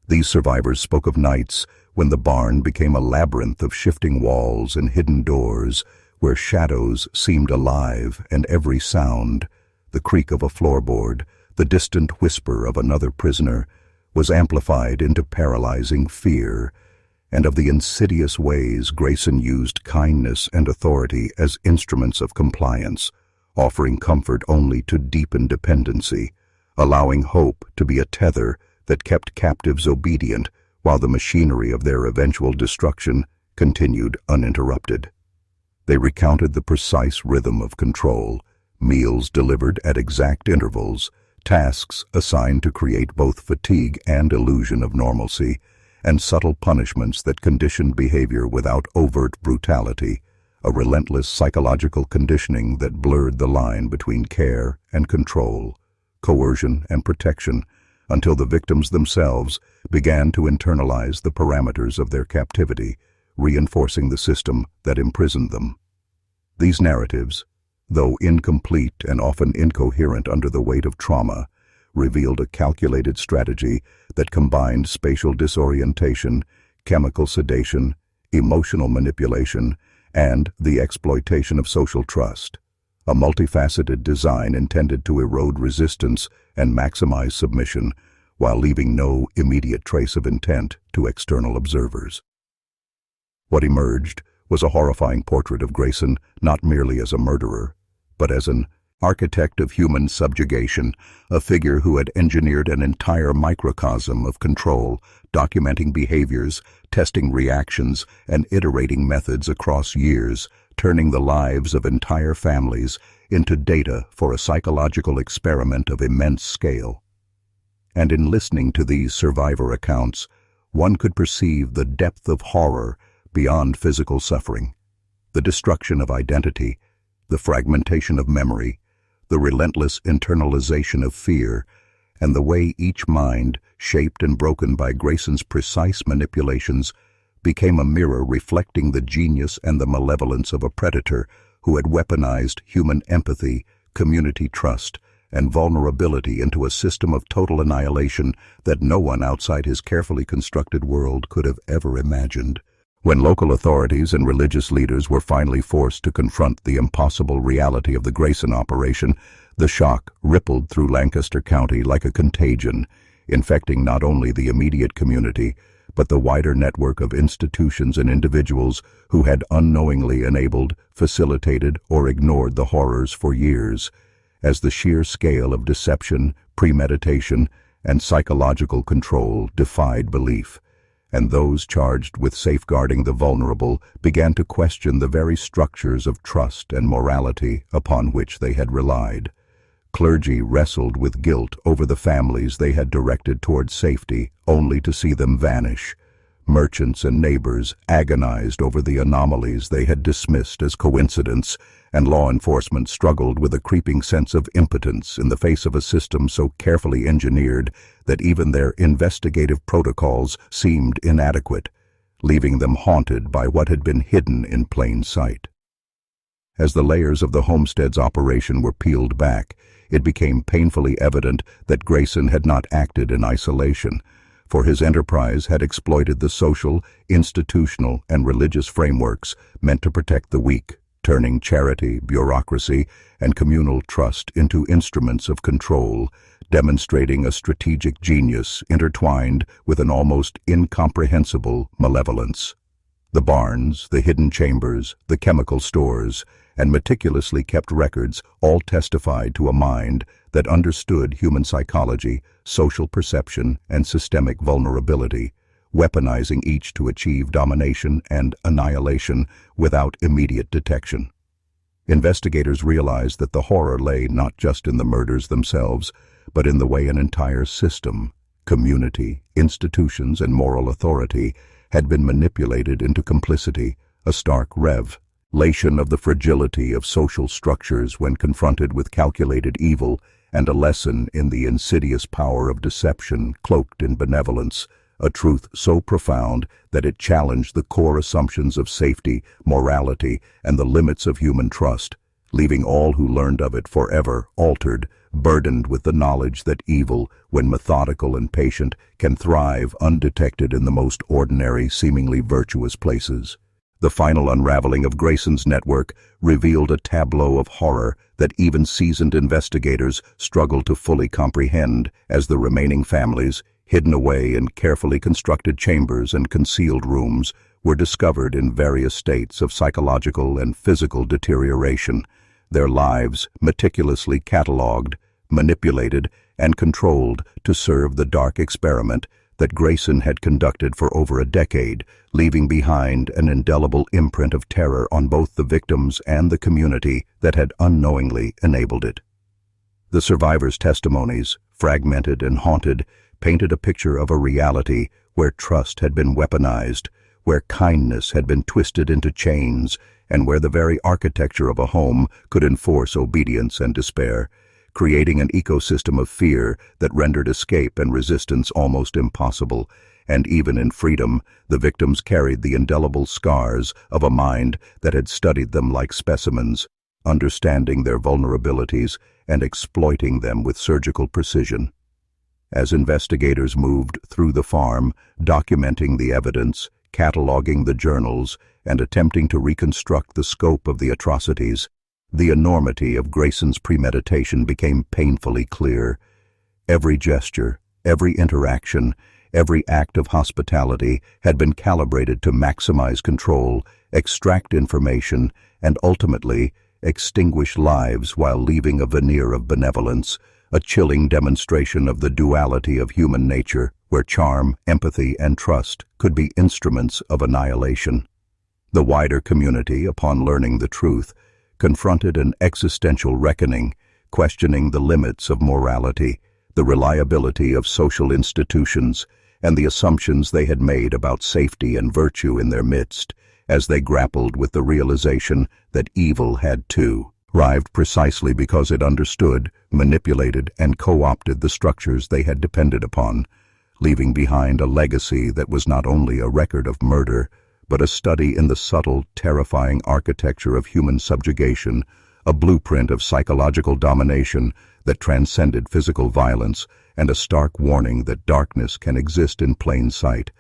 These survivors spoke of nights when the barn became a labyrinth of shifting walls and hidden doors, where shadows seemed alive and every sound, the creak of a floorboard, the distant whisper of another prisoner, was amplified into paralyzing fear, and of the insidious ways Grayson used kindness and authority as instruments of compliance, offering comfort only to deepen dependency, allowing hope to be a tether that kept captives obedient while the machinery of their eventual destruction continued uninterrupted. They recounted the precise rhythm of control, meals delivered at exact intervals, tasks assigned to create both fatigue and illusion of normalcy, and subtle punishments that conditioned behavior without overt brutality, a relentless psychological conditioning that blurred the line between care and control, coercion and protection, until the victims themselves began to internalize the parameters of their captivity, reinforcing the system that imprisoned them. These narratives, though incomplete and often incoherent under the weight of trauma, revealed a calculated strategy that combined spatial disorientation, chemical sedation, emotional manipulation, and the exploitation of social trust, a multifaceted design intended to erode resistance and maximize submission while leaving no immediate trace of intent to external observers. What emerged was a horrifying portrait of Grayson not merely as a murderer, but as an architect of human subjugation, a figure who had engineered an entire microcosm of control, documenting behaviors, testing reactions, and iterating methods across years, turning the lives of entire families into data for a psychological experiment of immense scale. And in listening to these survivor accounts, one could perceive the depth of horror beyond physical suffering, the destruction of identity, The fragmentation of memory, the relentless internalization of fear, and the way each mind, shaped and broken by Grayson's precise manipulations, became a mirror reflecting the genius and the malevolence of a predator who had weaponized human empathy, community trust, and vulnerability into a system of total annihilation that no one outside his carefully constructed world could have ever imagined. When local authorities and religious leaders were finally forced to confront the impossible reality of the Grayson operation, the shock rippled through Lancaster County like a contagion, infecting not only the immediate community, but the wider network of institutions and individuals who had unknowingly enabled, facilitated, or ignored the horrors for years. As the sheer scale of deception, premeditation, and psychological control defied belief, and those charged with safeguarding the vulnerable began to question the very structures of trust and morality upon which they had relied. Clergy wrestled with guilt over the families they had directed toward safety, only to see them vanish. Merchants and neighbors agonized over the anomalies they had dismissed as coincidence, and law enforcement struggled with a creeping sense of impotence in the face of a system so carefully engineered that even their investigative protocols seemed inadequate, leaving them haunted by what had been hidden in plain sight. As the layers of the homestead's operation were peeled back, it became painfully evident that Grayson had not acted in isolation, for his enterprise had exploited the social, institutional, and religious frameworks meant to protect the weak, turning charity, bureaucracy, and communal trust into instruments of control, demonstrating a strategic genius intertwined with an almost incomprehensible malevolence. The barns, the hidden chambers, the chemical stores, and meticulously kept records all testified to a mind that understood human psychology, social perception, and systemic vulnerability, weaponizing each to achieve domination and annihilation without immediate detection. Investigators realized that the horror lay not just in the murders themselves, but in the way an entire system, community, institutions, and moral authority had been manipulated into complicity, a stark revelation of the fragility of social structures when confronted with calculated evil, and a lesson in the insidious power of deception cloaked in benevolence, a truth so profound that it challenged the core assumptions of safety, morality, and the limits of human trust, leaving all who learned of it forever altered, burdened with the knowledge that evil, when methodical and patient, can thrive undetected in the most ordinary, seemingly virtuous places. The final unraveling of Grayson's network revealed a tableau of horror that even seasoned investigators struggled to fully comprehend, as the remaining families, hidden away in carefully constructed chambers and concealed rooms, were discovered in various states of psychological and physical deterioration, their lives meticulously catalogued, manipulated, and controlled to serve the dark experiment that Grayson had conducted for over a decade, leaving behind an indelible imprint of terror on both the victims and the community that had unknowingly enabled it. The survivors' testimonies, fragmented and haunted, painted a picture of a reality where trust had been weaponized, where kindness had been twisted into chains, and where the very architecture of a home could enforce obedience and despair, creating an ecosystem of fear that rendered escape and resistance almost impossible. And even in freedom, the victims carried the indelible scars of a mind that had studied them like specimens, understanding their vulnerabilities and exploiting them with surgical precision. As investigators moved through the farm, documenting the evidence, cataloging the journals, and attempting to reconstruct the scope of the atrocities, the enormity of Grayson's premeditation became painfully clear. Every gesture, every interaction, every act of hospitality had been calibrated to maximize control, extract information, and ultimately extinguish lives while leaving a veneer of benevolence, a chilling demonstration of the duality of human nature, where charm, empathy, and trust could be instruments of annihilation. The wider community, upon learning the truth, confronted an existential reckoning, questioning the limits of morality, the reliability of social institutions, and the assumptions they had made about safety and virtue in their midst, as they grappled with the realization that evil had too thrived precisely because it understood, manipulated, and co-opted the structures they had depended upon, leaving behind a legacy that was not only a record of murder, but a study in the subtle, terrifying architecture of human subjugation, a blueprint of psychological domination that transcended physical violence, and a stark warning that darkness can exist in plain sight,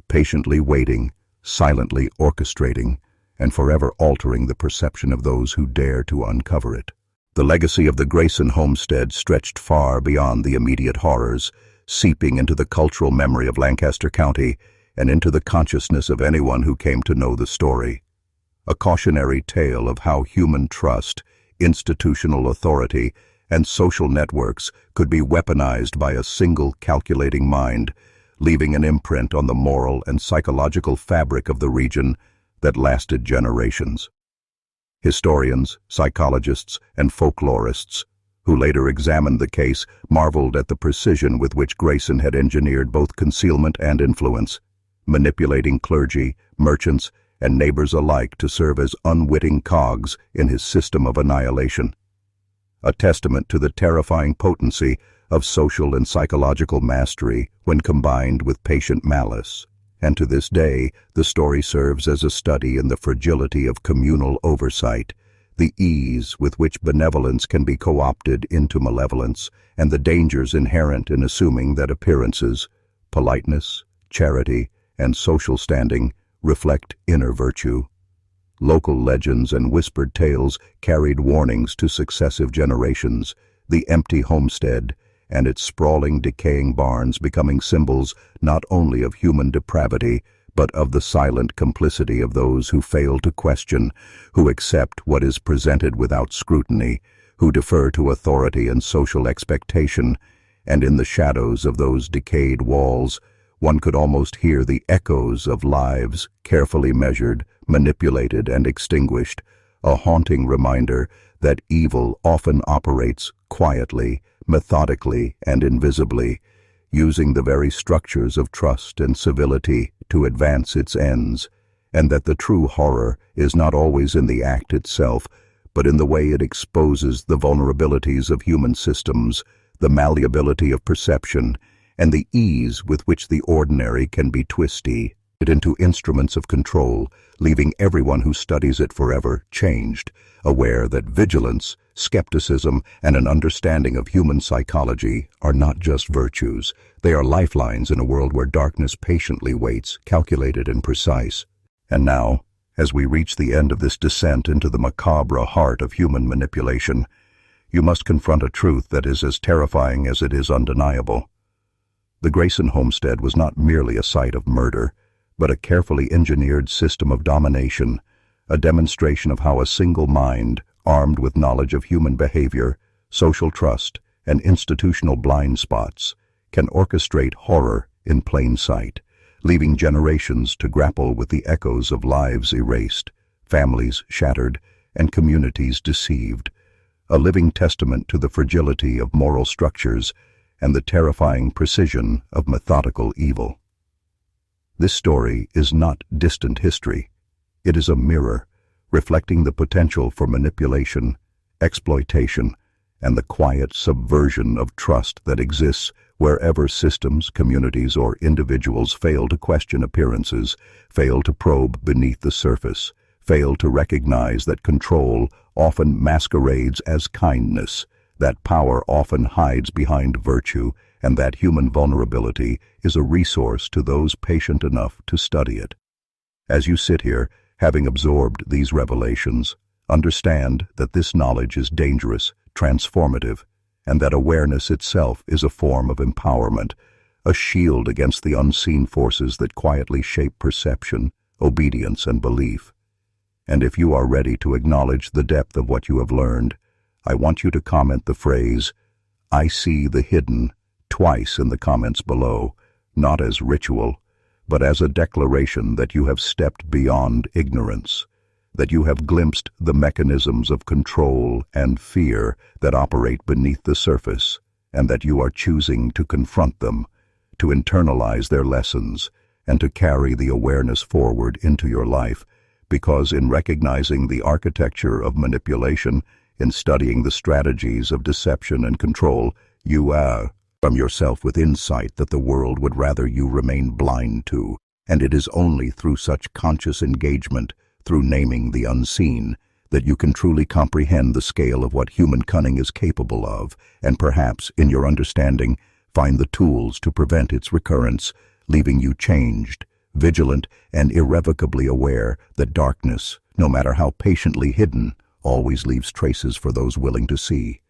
patiently waiting, silently orchestrating, and forever altering the perception of those who dare to uncover it. The legacy of the Grayson homestead stretched far beyond the immediate horrors, seeping into the cultural memory of Lancaster County and into the consciousness of anyone who came to know the story. A cautionary tale of how human trust, institutional authority, and social networks could be weaponized by a single calculating mind, leaving an imprint on the moral and psychological fabric of the region that lasted generations. Historians, psychologists, and folklorists, who later examined the case, marveled at the precision with which Grayson had engineered both concealment and influence, manipulating clergy, merchants, and neighbors alike to serve as unwitting cogs in his system of annihilation. A testament to the terrifying potency of social and psychological mastery when combined with patient malice. And to this day, the story serves as a study in the fragility of communal oversight, the ease with which benevolence can be co-opted into malevolence, and the dangers inherent in assuming that appearances, politeness, charity, and social standing reflect inner virtue. Local legends and whispered tales carried warnings to successive generations, the empty homestead and its sprawling, decaying barns becoming symbols not only of human depravity, but of the silent complicity of those who fail to question, who accept what is presented without scrutiny, who defer to authority and social expectation, and in the shadows of those decayed walls, one could almost hear the echoes of lives carefully measured, manipulated, and extinguished, a haunting reminder that evil often operates quietly, methodically, and invisibly, using the very structures of trust and civility to advance its ends, and that the true horror is not always in the act itself, but in the way it exposes the vulnerabilities of human systems, the malleability of perception, and the ease with which the ordinary can be twisted into instruments of control, leaving everyone who studies it forever changed, aware that vigilance, skepticism, and an understanding of human psychology are not just virtues, they are lifelines in a world where darkness patiently waits, calculated and precise. And now, as we reach the end of this descent into the macabre heart of human manipulation, you must confront a truth that is as terrifying as it is undeniable. The Grayson homestead was not merely a site of murder, but a carefully engineered system of domination, a demonstration of how a single mind, armed with knowledge of human behavior, social trust, and institutional blind spots, can orchestrate horror in plain sight, leaving generations to grapple with the echoes of lives erased, families shattered, and communities deceived, a living testament to the fragility of moral structures and the terrifying precision of methodical evil. This story is not distant history. It is a mirror, reflecting the potential for manipulation, exploitation, and the quiet subversion of trust that exists wherever systems, communities, or individuals fail to question appearances, fail to probe beneath the surface, fail to recognize that control often masquerades as kindness, that power often hides behind virtue, and that human vulnerability is a resource to those patient enough to study it. As you sit here, having absorbed these revelations, understand that this knowledge is dangerous, transformative, and that awareness itself is a form of empowerment, a shield against the unseen forces that quietly shape perception, obedience, and belief. And if you are ready to acknowledge the depth of what you have learned, I want you to comment the phrase, "I see the hidden," twice in the comments below, not as ritual, but as a declaration that you have stepped beyond ignorance, that you have glimpsed the mechanisms of control and fear that operate beneath the surface, and that you are choosing to confront them, to internalize their lessons, and to carry the awareness forward into your life, because in recognizing the architecture of manipulation, In studying the strategies of deception and control, you from yourself with insight that the world would rather you remain blind to, and it is only through such conscious engagement, through naming the unseen, that you can truly comprehend the scale of what human cunning is capable of, and perhaps, in your understanding, find the tools to prevent its recurrence, leaving you changed, vigilant, and irrevocably aware that darkness, no matter how patiently hidden, always leaves traces for those willing to see.